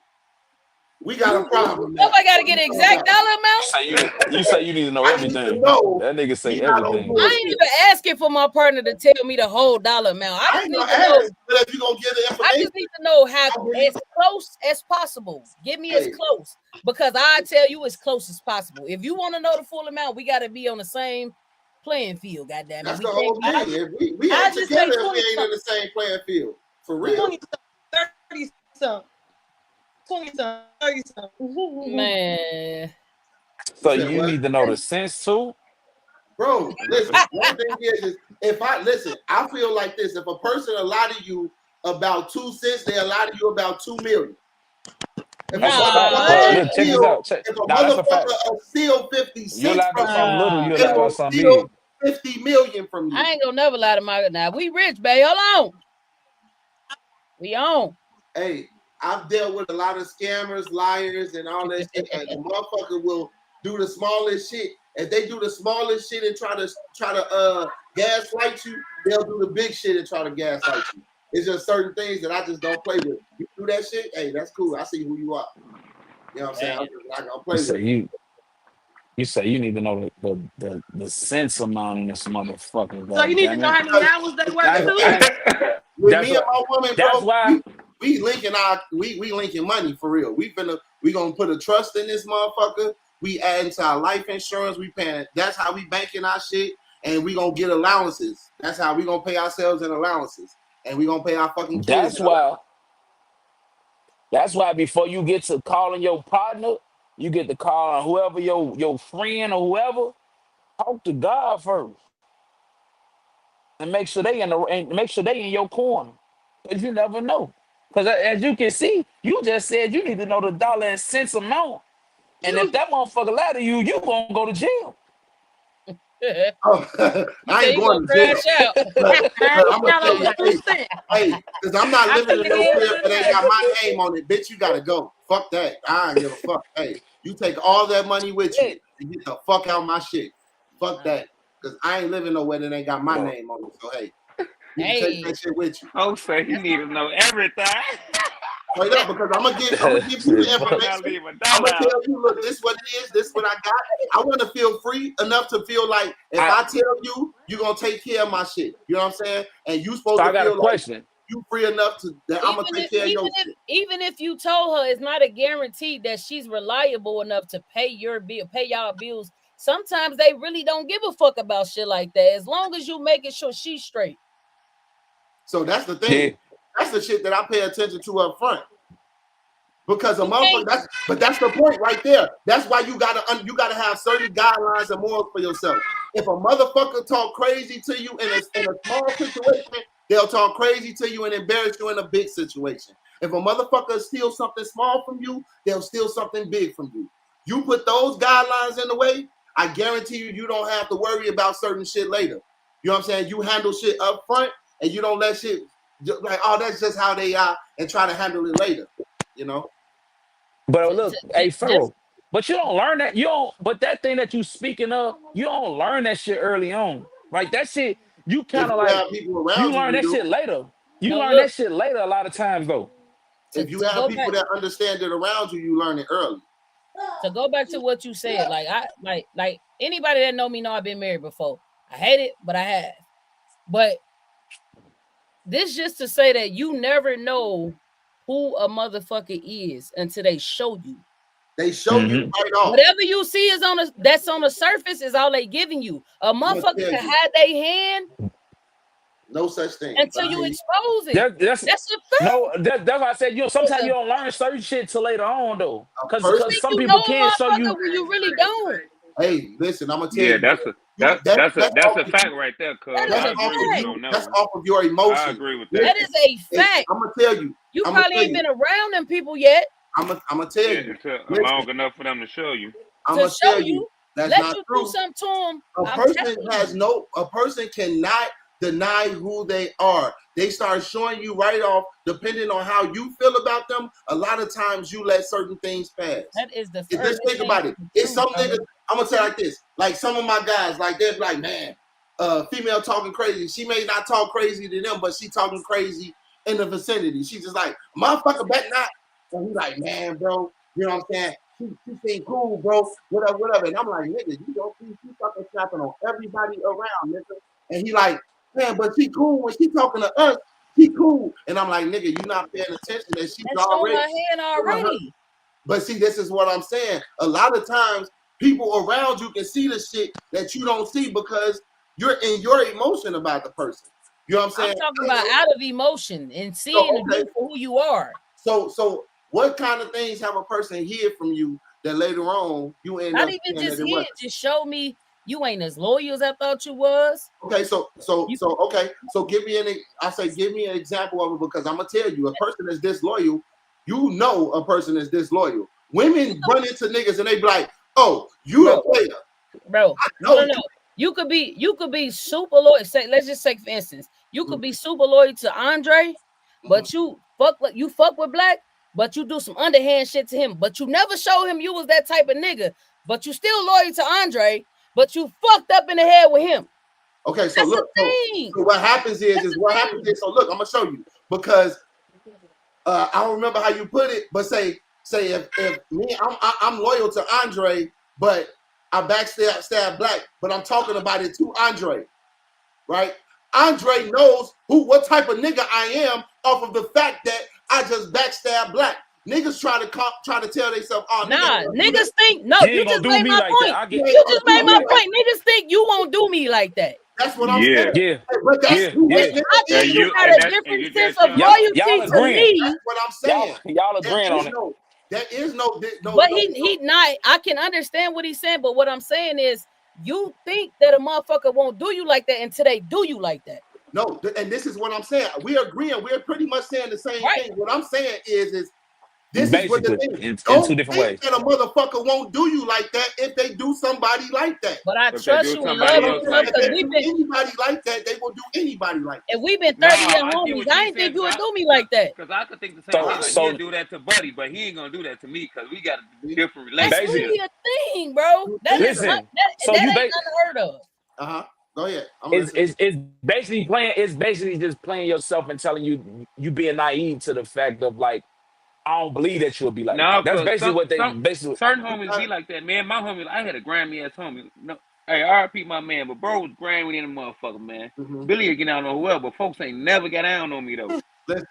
We got a problem now. Nobody got to get an exact dollar amount. You say you need to know I need to everything. know. That nigga say He not on everything. I ain't even asking for my partner to tell me the whole dollar amount. I I just ain't need gonna to know. ask, but if you gonna give the I information, just need to know how I'll give you- as close as possible. Give me as Hey. close because I tell you as close as possible. If you want to know the full amount, we got to be on the same playing field. Goddamn it, that's we the can't whole be. thing. If we I ain't just together say if we 20 ain't in the same playing field. For real. 20 something, 30 something, 20 something, 30 something. Man, So said you what? need to know the sense too. Bro, listen, one thing is if I feel like this. If a person lie to you about 2 cents, they lie to you about 2 million. If That's a a fact. motherfucker But nah. look, check this out. if a Nah, that's a fact. motherfucker steal 50 You cents lie from about something you, little, you they lie will about something steal big. 50 million from you. I ain't gonna never lie to my. Now we rich, babe. Hold on, we on. Hey, I've dealt with a lot of scammers, liars, and all that shit. And the motherfucker will do the smallest shit. If they do the smallest shit and try to gaslight you, they'll do the big shit and try to gaslight you. It's just certain things that I just don't play with. You do that shit, hey, that's cool. I see who you are. You know what I'm saying? I'm just not gonna You play say with it. you say you need to know the sense amount in this motherfucker. So you need to Damn know it. how many hours they work I, too. I, With that's me and what. my woman, That's bro, why. we linking money for real. We gonna put a trust in this motherfucker. We adding to our life insurance. We paying. That's how we banking our shit, and we gonna get allowances. That's how we gonna pay ourselves in allowances, and we gonna pay our fucking kids. That's why. That's why before you get to calling your partner, you get to call on whoever your friend or whoever. Talk to God first and make sure they in your corner, because you never know. Because as you can see, you just said you need to know the dollar and cents amount, and if that motherfucker lie to you, you gonna go to jail. Oh, You I say ain't you gonna going to jail, crash out. but I'm gonna Out tell over you, 2 cents. hey, because I'm not I living took in it no in crib that ain't got today. my name on it. Bitch, you gotta go. Fuck that. I don't give a fuck. Hey, you take all that money with you Yeah. and get the fuck out my shit. Fuck that. Because I ain't living nowhere that ain't got my No. name on it. So hey, you can take Hey, that shit with you. Folks say he need to know everything. Straight up, because I'm gonna give you the Better not information. leave a I'm dollar gonna out. tell you, look, this what it is, this what I got. I want to feel free enough to feel like if I I tell you, you're gonna take care of my shit. You know what I'm saying? And you so supposed I to got a feel like question. you free enough to that I'm gonna even take if care of even your if shit. even if you told her, it's not a guarantee that she's reliable enough to pay your bill, pay y'all bills. Sometimes they really don't give a fuck about shit like that. As long as you making sure she's straight. So that's the Yeah. thing. That's the shit that I pay attention to up front. Because a You can't. motherfucker, that's the point right there. That's why you gotta have certain guidelines and morals for yourself. If a motherfucker talk crazy to you in a small situation, they'll talk crazy to you and embarrass you in a big situation. If a motherfucker steals something small from you, they'll steal something big from you. You put those guidelines in the way, I guarantee you don't have to worry about certain shit later. You know what I'm saying? You handle shit up front and you don't let shit like, oh, that's just how they are, and try to handle it later. You know? But look, hey Just Pharaoh, but you don't learn that. You don't. But that thing that you speaking of, you don't learn that shit early on. Like that shit, you If kind of you like have people you around you, learn you that do. shit later. You no learn look that shit later a lot of times though. If you to have go people back that understand it around you, you learn it early. to what you said. Like anybody that know me know I've been married before. I hate it, but I have. But this just to say that you never know who a motherfucker is until they show you. They show you Mm-hmm. right off. Whatever you see is that's on the surface is all they giving you. A I'm gonna motherfucker tell can you, hide their hand no such thing. But until I you hear you. expose it. That's That's a fact. no. That's why I said It's sometimes a you don't learn certain shit till later on though, A You because person, think some you know people a can't show motherfucker you. when you really don't. hey, listen, I'm gonna tell Yeah, you, that's a you that's that that's a that's that's off a of fact you. right there, That cuz is That's I a off agree of with fact. you you. on that That's one. off of your I emotions. agree with Listen, that. That is a fact. I'm gonna tell you. You I'm gonna probably tell ain't you. been around them people yet I'm gonna tell Yeah, you. it's a, Listen, long enough for them to show you. I'm to gonna show tell you. you. That's Let not you do true. something to them. A I'm person telling you. a person cannot deny who they are. They start showing you right off, depending on how you feel about them. A lot of times you let certain things pass. That is the Just furthest think thing about it. from the It's truth, some bro. niggas, I'm gonna say like this. Like some of my guys, like they're like, man, female talking crazy. She may not talk crazy to them, but she talking crazy in the vicinity. She's just like, motherfucker, bet not. And he's like, man, bro, you know what I'm saying? She seem cool, bro. Whatever. And I'm like, nigga, you don't see she fucking snapping on everybody around, nigga. And he like, man, but she cool when she talking to us. She cool. And I'm like, nigga, you not paying attention that she's That's on already. her hand already. But see, this is what I'm saying. A lot of times, people around you can see the shit that you don't see because you're in your emotion about the person. You know what I'm saying? I'm talking about out of emotion and seeing you for who you are. So what kind of things have a person hear from you that later on you end not up even just hear, just show me you ain't as loyal as I thought you was. Okay, so give me an example of it because I'm gonna tell you a person that's disloyal, you know a person is disloyal. Women run into niggas and they be like, oh, you a player. Bro, no. You could be super loyal. Let's just say for instance, you could be super loyal to Andre, but you fuck with Black, but you do some underhand shit to him, but you never show him you was that type of nigga, but you still loyal to Andre, but you fucked up in the head with him. Okay, so look, so what happens is so look, I'm gonna show you because I don't remember how you put it, but say if me I'm loyal to Andre, but I backstab Black, but I'm talking about it to Andre, right? Andre knows what type of nigga I am off of the fact that I just backstab Black. Niggas try to tell themselves, oh, niggas think you just made my point. You just made my point. Niggas think you won't do me like that. That's what I'm saying. Yeah. But that's I think you got a different sense of loyalty to me. That's what I'm saying. Y'all agreeing on it. There is no. But he not. I can understand what he's saying, but what I'm saying is, you think that a motherfucker won't do you like that until they do you like that. No, and this is what I'm saying. We're agreeing. We're pretty much saying the same thing. What I'm saying is this basically, is what the thing. in two different ways. That a motherfucker won't do you like that if they do somebody like that. But I trust you and love you because we've been anybody like that. They will do anybody like that. And we've been 30-year homies. I ain't think you would do me like that. Because I could think the same thing. Like, he'll do that to Buddy, but he ain't gonna do that to me because we got a different relationship. That's really a thing, bro. That ain't unheard of. Go ahead. It's basically playing. It's basically just playing yourself and telling you being naive to the fact of like, I don't believe that you'll be like that. That's basically what they basically. Certain homies be like that, man. My homie, I had a Grammy ass homie. No, hey, RP my man, but bro was Grammy in the motherfucker, man. Billy would get down on whoever, but folks ain't never got down on me though.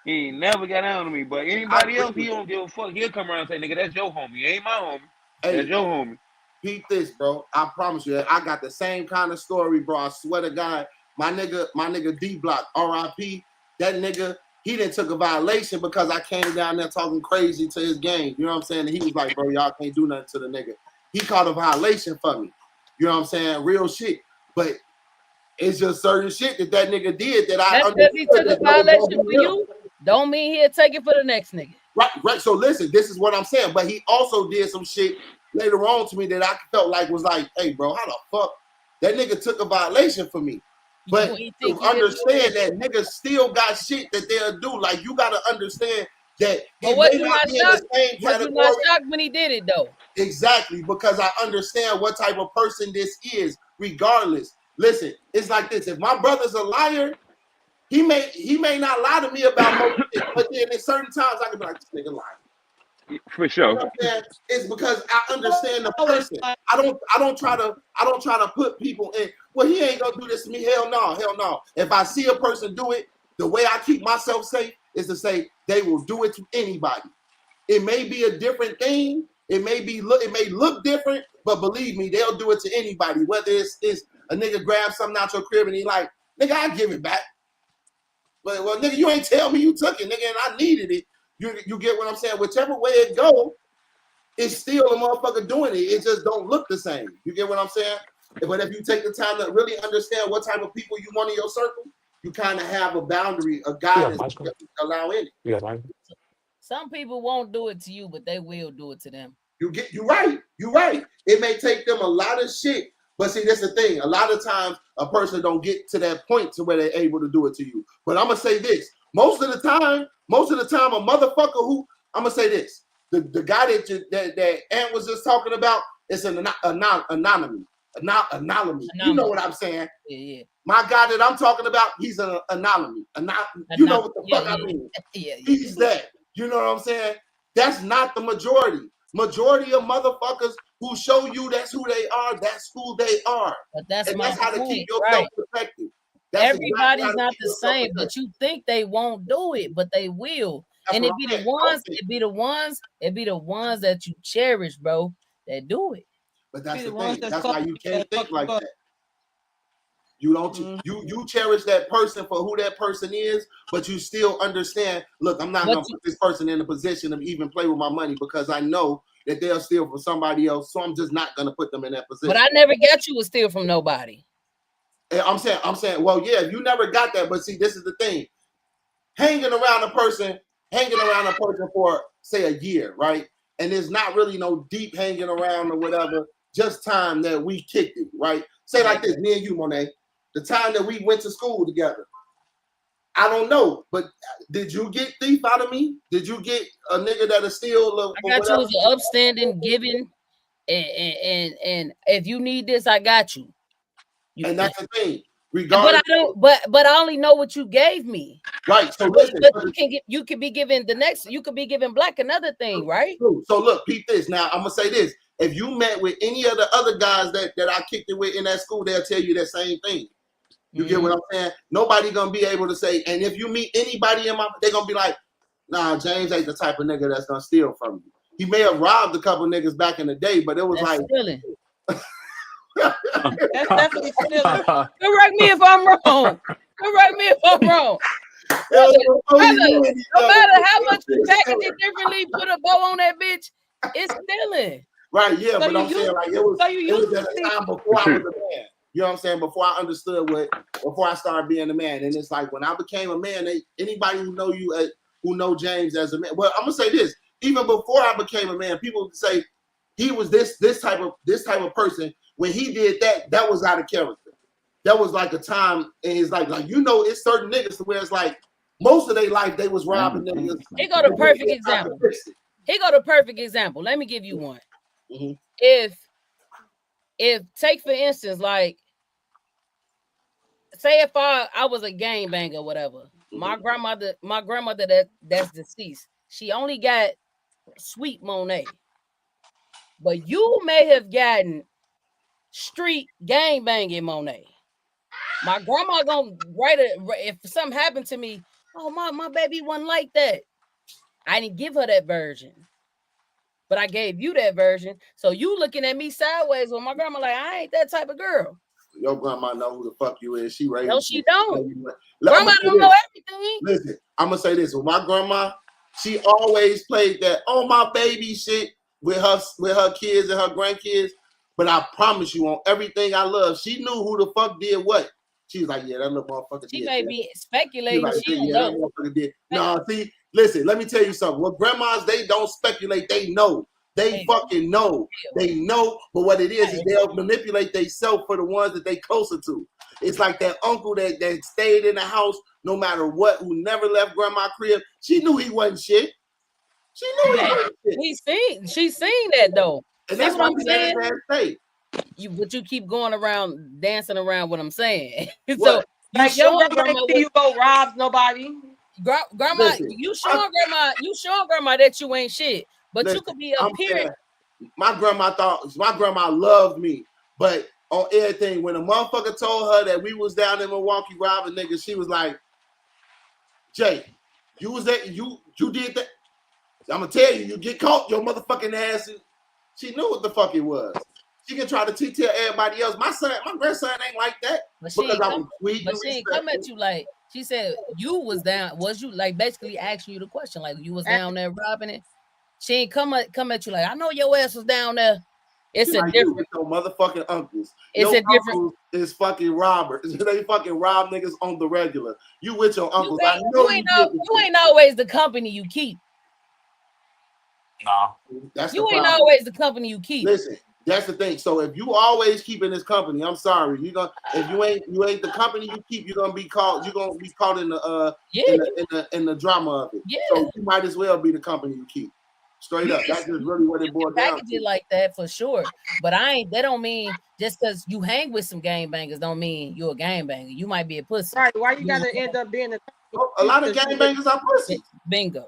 He ain't never got down on me. But anybody else, he don't give a fuck. He'll come around and say, nigga, that's your homie. It ain't my homie. That's your homie. Peep this, bro. I promise you, I got the same kind of story, bro. I swear to God, my nigga D Block, RIP, that nigga, he done took a violation because I came down there talking crazy to his gang. You know what I'm saying? And he was like, bro, y'all can't do nothing to the nigga. He caught a violation for me. You know what I'm saying? Real shit. But it's just certain shit that nigga did that I understood. He took a violation for you, don't mean he'll take it for the next nigga. Right. So listen, this is what I'm saying. But he also did some shit later on to me that I felt like was like, hey, bro, how the fuck that nigga took a violation for me? But to understand that niggas still got shit that they'll do. Like, you got to understand that it may not be in the same category. Was you not shocked when he did it, though? Exactly, because I understand what type of person this is, regardless. Listen, it's like this. If my brother's a liar, he may not lie to me about most shit, but then at certain times I can be like, this nigga lying. For sure. You know what I'm saying? It's because I understand the person. I don't try to put people in. Well, he ain't gonna do this to me. Hell no. If I see a person do it, the way I keep myself safe is to say they will do it to anybody. It may be a different thing. It may look different, but believe me, they'll do it to anybody. Whether it's a nigga grab something out your crib and he like, nigga, I give it back. But well, nigga, you ain't tell me you took it, nigga, and I needed it. You get what I'm saying? Whichever way it go, it's still a motherfucker doing it. It just don't look the same. You get what I'm saying? But if you take the time to really understand what type of people you want in your circle, you kind of have a boundary, a guidance that you allow in it. Some people won't do it to you, but they will do it to them. You're right. It may take them a lot of shit, but see, that's the thing. A lot of times, a person don't get to that point to where they're able to do it to you. But I'm gonna say this: most of the time, a motherfucker who I'm gonna say this: the guy that Ant was just talking about is an anonymous. You know what I'm saying? Yeah. My guy that I'm talking about, he's an anomaly. You know what the fuck I mean? He's that. You know what I'm saying? That's not the majority. Majority of motherfuckers who show you that's who they are, that's who they are. But that's and my that's how to point, keep yourself protected. That's everybody's exactly not the same, but you think they won't do it, but they will. That's and what it be the ones that you cherish, bro, that do it. But that's the thing. That's why you can't think like that. You don't you cherish that person for who that person is, but you still understand, look, I'm not gonna put this person in a position of even play with my money because I know that they'll steal from somebody else. So I'm just not gonna put them in that position. But I never got you to steal from nobody. And I'm saying, well, yeah, you never got that, but see, this is the thing. Hanging around a person for say a year, right? And there's not really no deep hanging around or whatever, just time that we kicked it, right? Say like this, me and you, Monet, the time that we went to school together. I don't know, but did you get thief out of me? Did you get a nigga that'll steal? I got you as an upstanding, giving, and if you need this, I got you. And that's the thing. Regardless, but I only know what you gave me. Right. So listen, but you can be given Black another thing, right? So look, peep this. Now I'm gonna say this. If you met with any of the other guys that I kicked it with in that school, they'll tell you that same thing. You get what I'm saying? Nobody gonna be able to say, and if you meet anybody they're gonna be like, nah, James ain't the type of nigga that's gonna steal from you. He may have robbed a couple niggas back in the day, but it was that's like stealing. That's definitely stealing. Correct me if I'm wrong. No matter how much you package it differently, put a bow on that bitch, it's stealing. Right, yeah, so but I'm saying like it was at a time before I was a man. You know what I'm saying? Before I understood before I started being a man. And it's like when I became a man, anybody who know you who know James as a man. Well, I'm gonna say this, even before I became a man, people would say he was this type of person. When he did that was out of character. That was like a time, and it's like it's certain niggas to where it's like most of their life they was robbing niggas. He got a perfect example. Let me give you one. Mm-hmm. If take for instance, like say if I was a gangbanger or whatever, mm-hmm. my grandmother that's deceased, she only got Sweet Monet, but you may have gotten street gangbanging Monet. My grandma gonna write it if something happened to me. Oh, my baby wasn't like that. I didn't give her that version, but I gave you that version. So you looking at me sideways when my grandma like, I ain't that type of girl. Your grandma know who the fuck you is. She raised. No, she don't. Grandma don't know everything. Listen, I'm gonna say this. With my grandma, she always played that my baby shit with her kids and her grandkids. But I promise you, on everything I love, she knew who the fuck did what. She was like, yeah, that little motherfucker did. She may be speculating. Like, yeah, that motherfucker did. No, see, listen, let me tell you something. Well, grandmas, they don't speculate. They know. They fucking know. They know. But what it is they'll manipulate themselves for the ones that they closer to. It's like that uncle that stayed in the house no matter what, who never left grandma's crib. She knew he wasn't shit. She knew he wasn't shit. She's seen that though. And that's what I'm saying. But you keep going around dancing around what I'm saying. So like your grandma you go rob nobody. Grandma, listen, you showing grandma that you ain't shit. But listen, you could be appearing. My grandma loved me, but on everything, when a motherfucker told her that we was down in Milwaukee robbing niggas, she was like, Jay, you was that you did that. I'm gonna tell you, you get caught, your motherfucking ass. She knew what the fuck it was. She can try to tell everybody else. My grandson ain't like that. But she ain't come at you like she said you was down. Was you like basically asking you the question like you was down there robbing it? She ain't come at you like I know your ass was down there. It's a different your motherfucking uncles. It's a different. Is fucking robbers. They fucking rob niggas on the regular. You with your uncles? I know you ain't always the company you keep. No, that's you ain't always the company you keep. Listen, that's the thing. So if you always keeping this company, I'm sorry, if you ain't the company you keep, you're gonna be caught in the in the drama of it. Yeah. So you might as well be the company you keep. Straight You up. can That's just really what it you can boiled down package to. it like that for sure. But I ain't that don't mean just because you hang with some gang bangers don't mean you're a gang banger. You might be a pussy. Right? Why you You know gotta what end up being a A lot of because you gangbangers are pussies. bingo.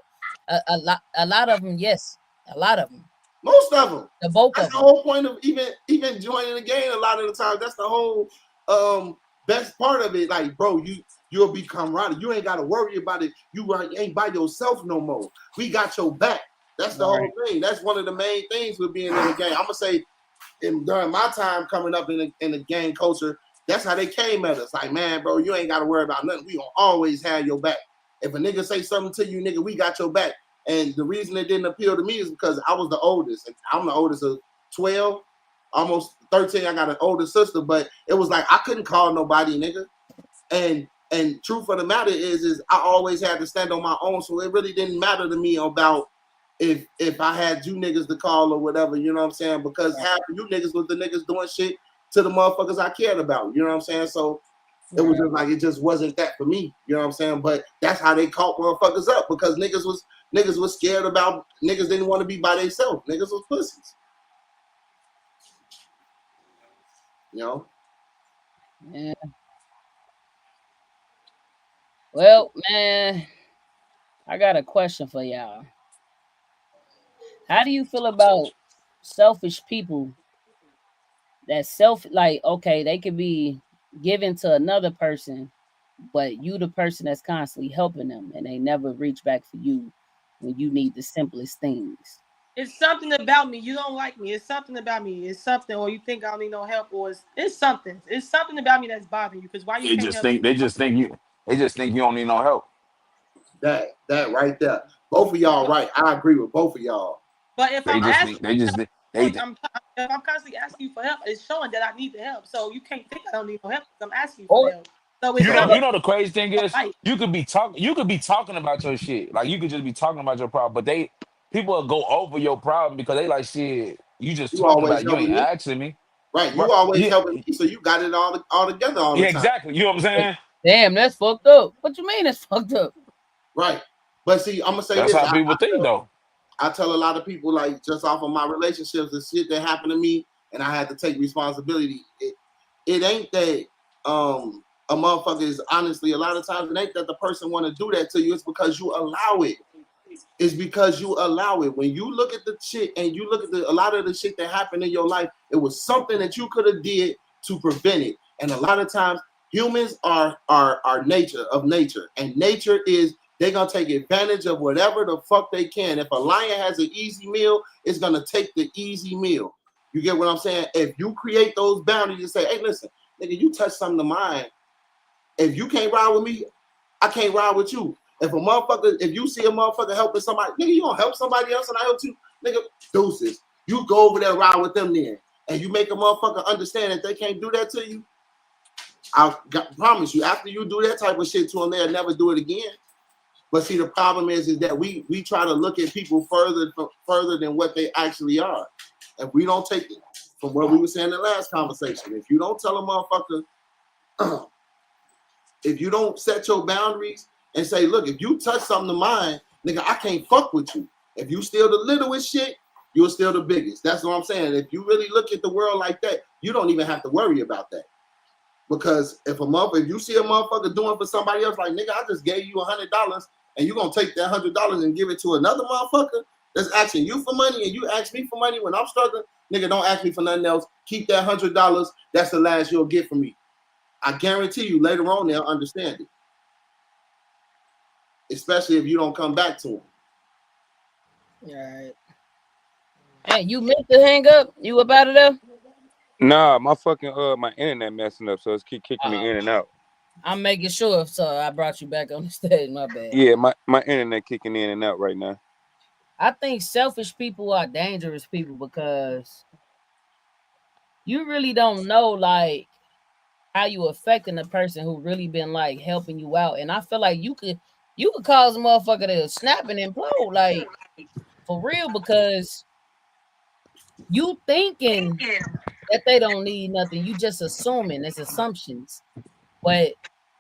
A lot of them, yes. A lot of them. Most of them. The both That's of the them. whole point of even joining the game. A lot of the time, that's the whole best part of it. Like, bro, you'll be camaraderie. You ain't got to worry about it. You ain't by yourself no more. We got your back. That's the whole Right. thing. That's one of the main things with being in the game. I'm gonna say, during my time coming up in the gang culture, that's how they came at us. Like, man, bro, you ain't got to worry about nothing. We gonna always have your back. If a nigga say something to you, nigga, we got your back. And the reason it didn't appeal to me is because I was the oldest. And I'm the oldest of 12, almost 13. I got an older sister, but it was like I couldn't call nobody, nigga. And truth of the matter is I always had to stand on my own. So it really didn't matter to me about if I had you niggas to call or whatever, you know what I'm saying? Because half of you niggas was the niggas doing shit to the motherfuckers I cared about, you know what I'm saying? So it was just like it just wasn't that for me, you know what I'm saying? But that's how they caught motherfuckers up because niggas was scared about niggas didn't want to be by themselves. Niggas was pussies. You know? Yeah. Well, man, I got a question for y'all. How do you feel about selfish people that like okay, they could be given to another person, but you the person that's constantly helping them and they never reach back for you when you need the simplest things. it's something about me. You don't like me. It's something about me. It's something, or you think I don't need no help, or it's something. It's something about me that's bothering you. Because why you They can't just help think they just think you they just think you don't need no help. That right there. Both of y'all but, right. I agree with both of y'all. but if They I'm just asking think they just think they if I'm constantly asking you for help, it's showing that I need the help. So you can't think I don't need no help because I'm asking you for the Or help. So it's you know So something you know the crazy thing I is like. you could be talking about your shit. Like you could just be talking about your problem, but people will go over your problem because they like shit, you just you talking always about it. You ain't helping me. asking me. Right. Right. You always Yeah, helping me. So you got it all together all the yeah, time. exactly. You know what I'm saying? damn, that's fucked up. What you mean it's fucked up? Right. But see, I'm gonna say That's this. how people think though. I tell a lot of people like just off of my relationships, the shit that happened to me, and I had to take responsibility. It ain't that a motherfucker is honestly a lot of times it ain't that the person want to do that to you. It's because you allow it. It's because you allow it. When you look at the shit and you look at a lot of the shit that happened in your life, it was something that you could have did to prevent it. And a lot of times humans are nature, and nature is they're gonna take advantage of whatever the fuck they can. If a lion has an easy meal, it's gonna take the easy meal. You get what I'm saying? If you create those boundaries and say, hey, listen, nigga, you touch something of mine. If you can't ride with me, I can't ride with you. If you see a motherfucker helping somebody, nigga, you gonna help somebody else and I help you, nigga, deuces. You go over there and ride with them then. And you make a motherfucker understand that they can't do that to you. Promise you, after you do that type of shit to them, they'll never do it again. But see, the problem is that we try to look at people further than what they actually are. And we don't take it from what we were saying in the last conversation. If you don't tell a motherfucker, if you don't set your boundaries and say, look, if you touch something of mine, nigga, I can't fuck with you. If you steal the littlest shit, you'll steal the biggest. That's what I'm saying. If you really look at the world like that, you don't even have to worry about that. Because if you see a motherfucker doing for somebody else, like nigga, I just gave you $100 and you gonna take that $100 and give it to another motherfucker that's asking you for money and you ask me for money when I'm struggling, nigga, don't ask me for nothing else. Keep that $100. That's the last you'll get from me. I guarantee you later on they'll understand it. Especially if you don't come back to them. All right. Hey, you meant to hang up? You up out of there? Nah, my fucking my internet messing up, so it's keep kicking me Oh, in and out. I'm making sure. So I brought you back on the stage. My bad. Yeah, my internet kicking in and out right now. I think selfish people are dangerous people because you really don't know like how you affecting the person who really been like helping you out. And I feel like you could cause a motherfucker to snap and implode, like for real, because you thinking that they don't need nothing. You just assuming it's assumptions. But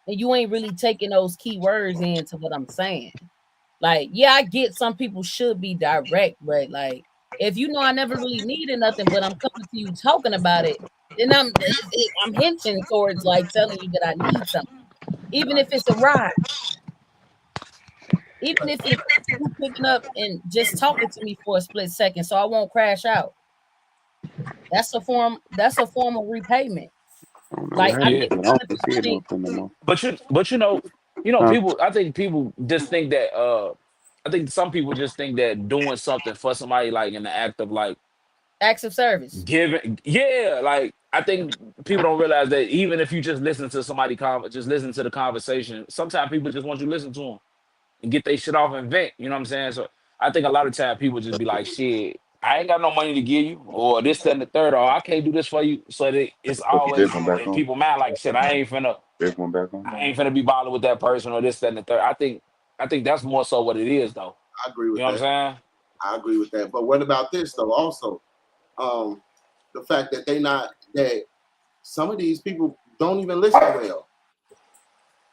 you ain't really taking those key words into what I'm saying. Like, yeah, I get some people should be direct, but like, if you know I never really needed nothing, but I'm coming to you talking about it, then I'm hinting towards like telling you that I need something, even if it's a ride, even if it's you picking up and just talking to me for a split second, so I won't crash out. That's a form. That's a form of repayment. I don't know Like, what I happened Yeah. think to it. I some don't people see it think on no more. But Huh? people. I think people just think that. I think some people just think that doing something for somebody, like in the act of like acts of service. giving, yeah, like I think people don't realize that even if you just listen to somebody, just listen to the conversation. Sometimes people just want you to listen to them and get their shit off and vent. You know what I'm saying? So I think a lot of time people just be like, shit, I ain't got no money to give you, or this, that, and the third, or I can't do this for you. So that it's Put this always one back in on. people mind like, shit, This one back on. I ain't finna be bothered with that person or this, that, and the third. I think that's more so what it is though. I agree You with know what that. I'm saying? I agree with that. But what about this though? Also, um, the fact that that some of these people don't even listen well.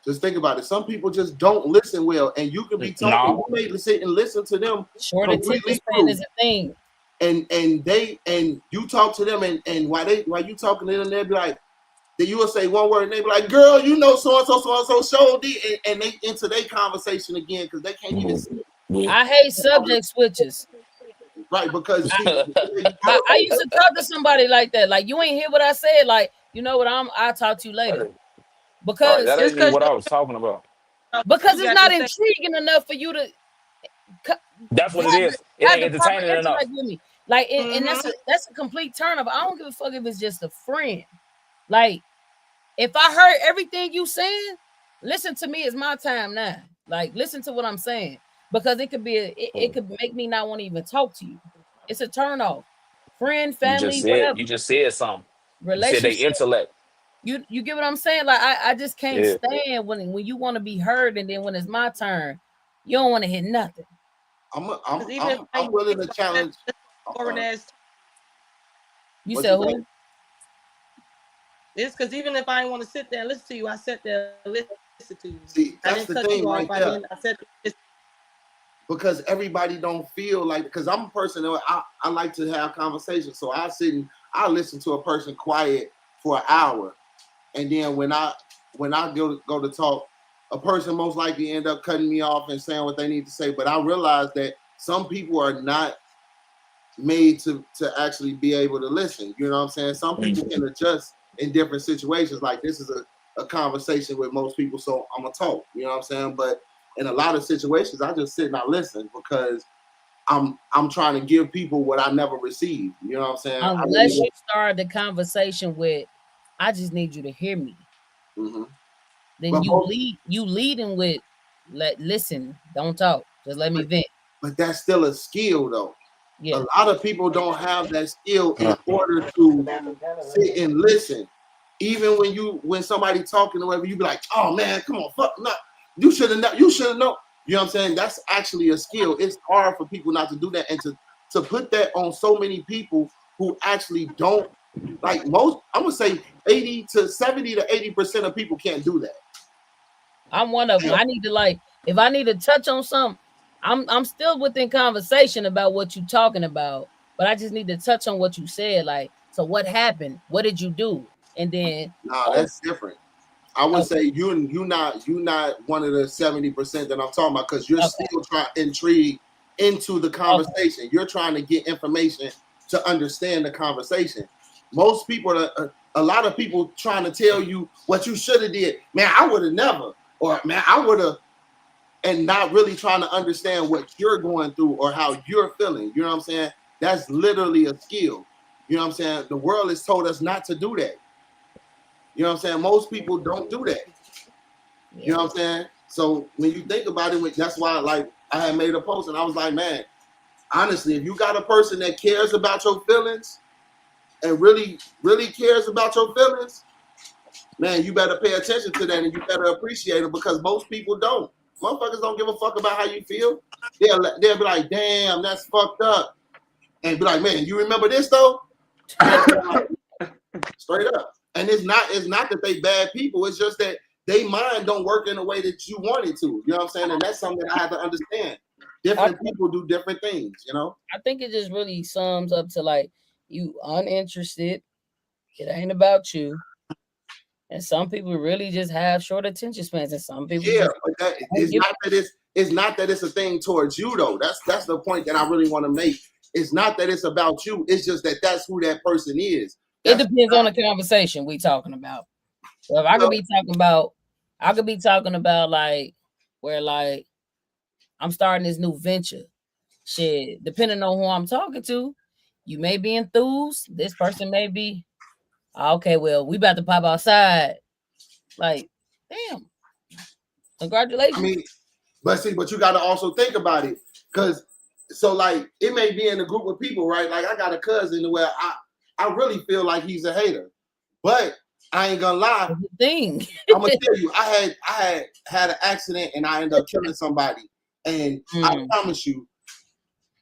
Just think about it. Some people just don't listen well, and you can be talking. No, You may sit and listen to them Short attention completely span through, is a thing. and you talk to them, and while you talking to them, they'll be like, then you will say one word, and they be like, "Girl, you know so and so showed it," and they into their conversation again because they can't even see I hate subject switches. right because see, you I used to talk to somebody like that. Like, you ain't hear what I said. Like, you know what? I'll talk to you later right. That because Just ain't even because what I was talking about. because you it's got to not say, intriguing enough for you to That's what it is. It have ain't the proper entertaining enough. intellect with me. Like, and mm-hmm. that's a complete turn off. I don't give a fuck if it's just a friend. Like, if I heard everything you saying, listen to me. It's my time now. Like, listen to what I'm saying because it could be it could make me not want to even talk to you. It's a turn off. Friend, family, whatever You just said something. You said they relationship. intellect. You get what I'm saying? Like, I just can't Yeah. stand when you want to be heard, and then when it's my turn, you don't want to hear nothing. Because even if I I'm ain't willing to challenge. I'm boring sorry. ass, You What said you say? who? it's because even if I ain't want to sit there and listen to you, I sat there and listen to you. See, I didn't that's the cut you thing off. right I there. didn't. I said, Because everybody don't feel like because I'm a person that I like to have conversations. So I listen to a person quiet for an hour. And then when I go to talk, a person most likely end up cutting me off and saying what they need to say. But I realize that some people are not made to actually be able to listen. You know what I'm saying? Some people can adjust in different situations. Like this is a conversation with most people, so I'm gonna talk. You know what I'm saying? But in a lot of situations, I just sit and I listen because I'm trying to give people what I never received. You know what I'm saying? I Unless really you start the conversation with, "I just need you to hear me," mm-hmm. then But you leading with, listen, don't talk, just let me vent. but that's still a skill though. A Yeah, lot of people don't have that skill in order to sit and listen. Even when somebody talking or whatever, you be like, oh man, come on, fuck no. You should have known. You should have known. You know what I'm saying? That's actually a skill. It's hard for people not to do that and to put that on so many people who actually don't like most. I'm gonna say 80 to 70 to 80% of people can't do that. I'm one of them. I need to, like, if I need to touch on something, I'm still within conversation about what you talking about, but I just need to touch on what you said. Like, so what happened? What did you do? And then, Nah, oh, that's different. I would okay, say you not one of the 70% that I'm talking about because you're okay, still trying intrigued into the okay. conversation. You're trying to get information to understand the conversation. Most people are a lot of people trying to tell you what you should have did. Man, I would have never, or man, I would have, and not really trying to understand what you're going through or how you're feeling. You know what I'm saying? That's literally a skill. You know what I'm saying? The world has told us not to do that. You know what I'm saying? Most people don't do that. You Yeah. know what I'm saying? So when you think about it, that's why like I had made a post and I was like, man, honestly, if you got a person that cares about your feelings and really, really cares about your feelings, man, you better pay attention to that and you better appreciate it because most people don't. Motherfuckers don't give a fuck about how you feel. They'll be like, damn, that's fucked up. And be like, man, you remember this though? You know what I'm saying? Like, straight up. And it's not that they bad people. It's just that they mind don't work in the way that you want it to. You know what I'm saying? And that's something that I have to understand. Different people do different things, you know? I think it just really sums up to like you uninterested. It ain't about you. And some people really just have short attention spans, and some people Yeah, just but it's not that it's a thing towards you though. That's the point that I really want to make. It's not that it's about you. It's just that that's who that person is. It depends on the conversation we talking about. So if I could be talking about like where like I'm starting this new venture. Shit, depending on who I'm talking to, you may be enthused. This person may be okay. Well, we about to pop outside. Like, damn, congratulations. I mean, but you got to also think about it, because so like it may be in a group of people, right? Like I got a cousin where I really feel like he's a hater, but I ain't gonna lie. Thing. I'm gonna tell you, I had an accident and I ended up killing somebody, and I promise you,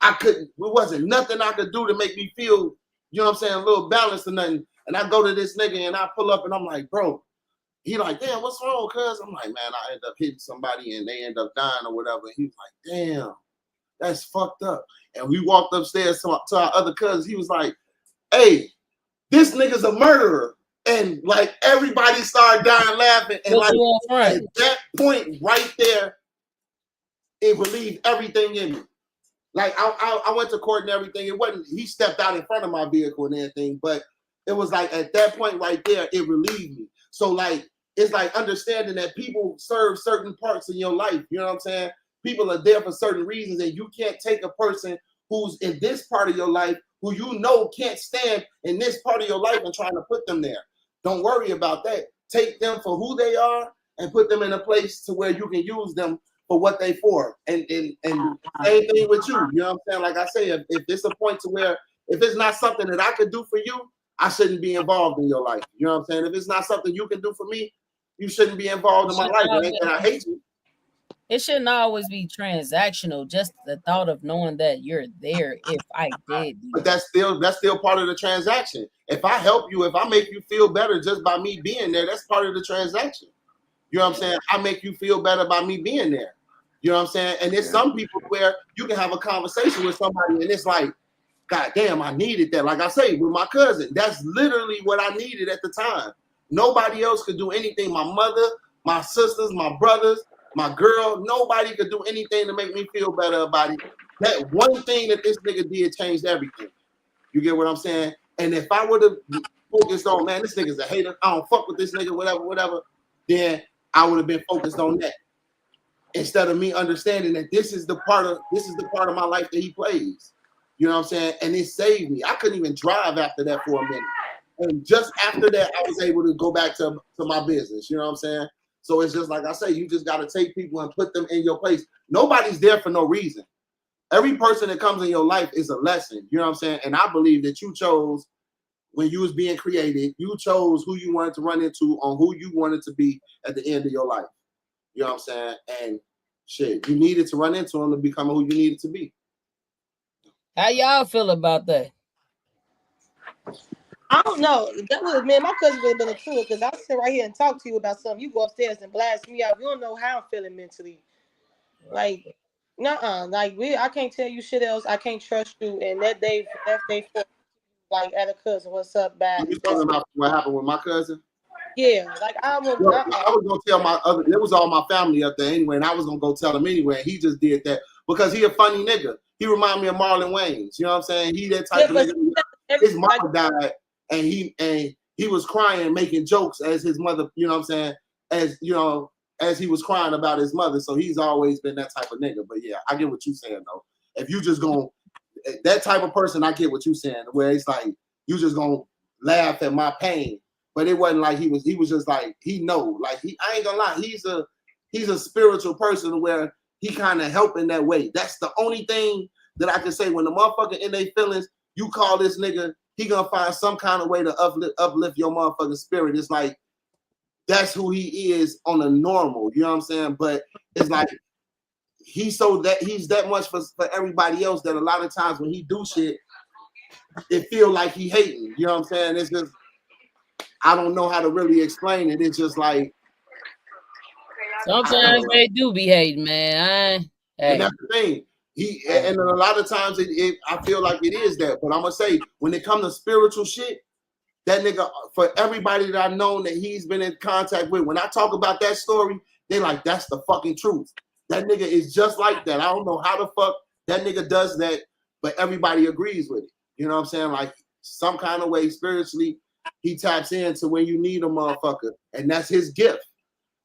I couldn't. It wasn't nothing I could do to make me feel, you know what I'm saying, a little balanced or nothing. And I go to this nigga and I pull up and I'm like, bro. He like, damn, what's wrong, cuz? I'm like, man, I end up hitting somebody and they end up dying or whatever. And he was like, damn, that's fucked up. And we walked upstairs to our other cousins. He was like, hey, this nigga's a murderer. And like everybody started dying laughing. And like at that point right there, it relieved everything in me. Like I went to court and everything. It wasn't, he stepped out in front of my vehicle and everything, but it was like at that point right there, it relieved me. So like, it's like understanding that people serve certain parts in your life. You know what I'm saying? People are there for certain reasons, and you can't take a person who's in this part of your life, who you know can't stand in this part of your life, and trying to put them there. Don't worry about that. Take them for who they are and put them in a place to where you can use them for what they for. And same thing with you. You know what I'm saying? Like I say, if it's a point to where if it's not something that I could do for you, I shouldn't be involved in your life. You know what I'm saying? If it's not something you can do for me, you shouldn't be involved in my life. And I hate you. It shouldn't always be transactional. Just the thought of knowing that you're there if I did. But that's still part of the transaction. If I help you, if I make you feel better just by me being there, that's part of the transaction. You know what I'm saying? I make you feel better by me being there. You know what I'm saying? And there's some people where you can have a conversation with somebody and it's like, God damn, I needed that. Like I say, with my cousin, that's literally what I needed at the time. Nobody else could do anything. My mother, my sisters, my brothers, my girl, nobody could do anything to make me feel better about it. That one thing that this nigga did changed everything. You get what I'm saying? And if I would have focused on, man, this nigga's a hater, I don't fuck with this nigga, whatever, then I would have been focused on that. Instead of me understanding that this is the part of my life that he plays. You know what I'm saying? And it saved me. I couldn't even drive after that for a minute. And just after that, I was able to go back to my business. You know what I'm saying? So it's just like I say, you just got to take people and put them in your place. Nobody's there for no reason. Every person that comes in your life is a lesson. You know what I'm saying? And I believe that you chose, when you was being created, you chose who you wanted to run into on who you wanted to be at the end of your life. You know what I'm saying? And shit, you needed to run into them to become who you needed to be. How y'all feel about that? I don't know. That was, man, my cousin would have been a fool because I'll sit right here and talk to you about something. You go upstairs and blast me out. You don't know how I'm feeling mentally. Like, nuh-uh. Like, I can't tell you shit else. I can't trust you. And that day for, like, at a cousin, what's up, bad? You talking about what happened with my cousin? Yeah, like I was gonna tell my other. It was all my family up there anyway, and I was gonna go tell them anyway. And he just did that because he a funny nigga. He remind me of Marlon Wayans. You know what I'm saying? He that type of nigga. His mom died, and he was crying, making jokes as his mother. You know what I'm saying? As you know, as he was crying about his mother. So he's always been that type of nigga. But yeah, I get what you're saying though. If you just gonna that type of person, I get what you're saying. Where it's like you just gonna laugh at my pain. But it wasn't like he was just like, he know, like I ain't gonna lie, he's a spiritual person where he kind of help in that way. That's the only thing that I can say. When the motherfucker in their feelings, you call this nigga, he gonna find some kind of way to uplift your motherfucking spirit. It's like, that's who he is on a normal, you know what I'm saying? But it's like, he's that much for everybody else that a lot of times when he do shit, it feel like he hating, you know what I'm saying? It's just, I don't know how to really explain it. It's just like, Sometimes they do be hating, man. And that's the thing. And a lot of times I feel like it is that. But I'm gonna say, when it comes to spiritual shit, that nigga, for everybody that I've known that he's been in contact with, when I talk about that story, they like, that's the fucking truth. That nigga is just like that. I don't know how the fuck that nigga does that, but everybody agrees with it. You know what I'm saying? Like, some kind of way spiritually, he taps into when you need a motherfucker, and that's his gift.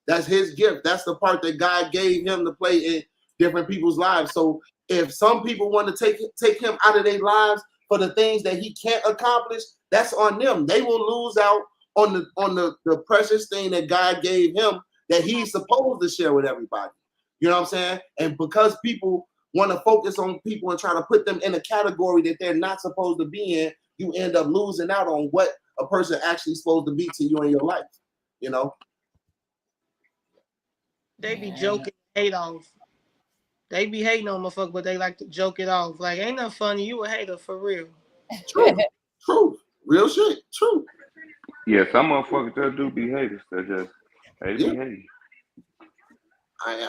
That's his gift. That's the part that God gave him to play in different people's lives. So if some people want to take him out of their lives for the things that he can't accomplish, that's on them. They will lose out on the precious thing that God gave him that he's supposed to share with everybody. You know what I'm saying? And because people want to focus on people and try to put them in a category that they're not supposed to be in, you end up losing out on what a person actually supposed to be to you in your life. You know? They be joking, hate off. They be hating on motherfucker, but they like to joke it off. Like, ain't nothing funny. You a hater for real. True. Real shit. True. Yeah, some motherfuckers just do be haters. They be hating.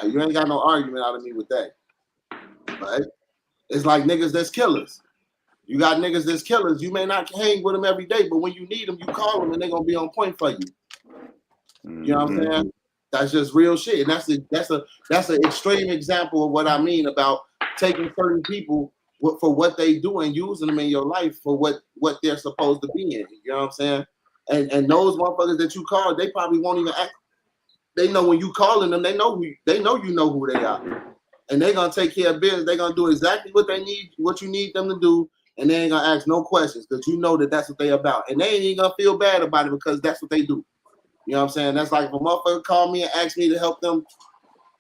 You ain't got no argument out of me with that. Right? It's like niggas that's killers. You got niggas that's killers. You may not hang with them every day, but when you need them, you call them and they're gonna be on point for you. You know what I'm saying? That's just real shit. And that's an extreme example of what I mean about taking certain people for what they do and using them in your life for what they're supposed to be in. You know what I'm saying? And those motherfuckers that you call, they probably won't even act. They know when you calling them, they know you know who they are. And they're gonna take care of business. They're gonna do exactly what they need, what you need them to do, and they ain't gonna ask no questions because you know that that's what they about. And they ain't even gonna feel bad about it because that's what they do. You know what I'm saying? That's like if a motherfucker call me and ask me to help them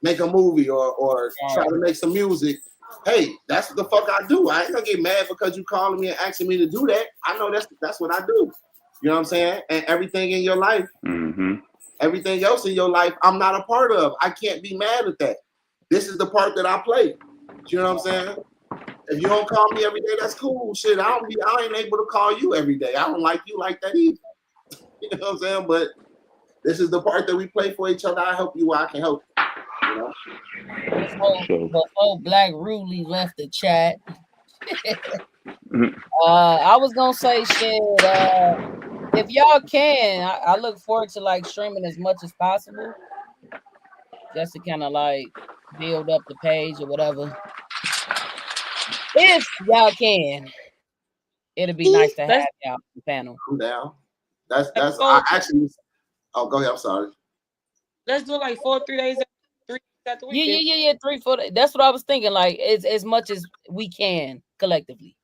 make a movie or try to make some music. Hey, that's what the fuck I do. I ain't gonna get mad because you calling me and asking me to do that. I know that's what I do. You know what I'm saying? And everything in your life, everything else in your life, I'm not a part of. I can't be mad at that. This is the part that I play. You know what I'm saying? If you don't call me every day, that's cool. Shit, I ain't able to call you every day. I don't like you like that either. You know what I'm saying? But this is the part that we play for each other. I help you where I can help you. Before Black Ruly left the chat, I was gonna say shit. If y'all can, I look forward to like streaming as much as possible, just to kind of like build up the page or whatever. If y'all can, it'd be nice to have y'all on the panel. I'm down. That's I actually. Oh, go ahead. I'm sorry. Let's do like 3 days. 3 days at the weekend. Yeah. 3, 4 days. That's what I was thinking. Like as much as we can collectively.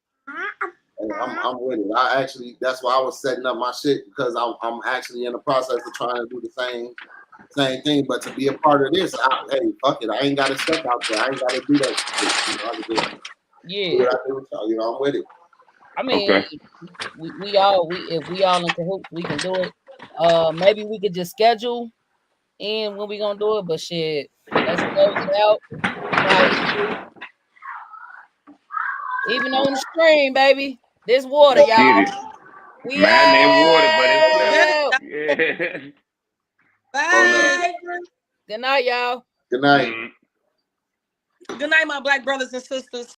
I'm with it. That's why I was setting up my shit because I'm actually in the process of trying to do the same thing. But to be a part of this, hey, fuck it. I ain't got to step out there. I ain't got to do that. Yeah. I'm with it. I mean, if we all in cahoots, we can do it. Maybe we could just schedule in when we gonna do it. But shit, let's close it out. Even on the stream, baby. This water, y'all. We Man, they water, out. but it's yeah. Bye. Good night, y'all. Good night. Good night, my black brothers and sisters.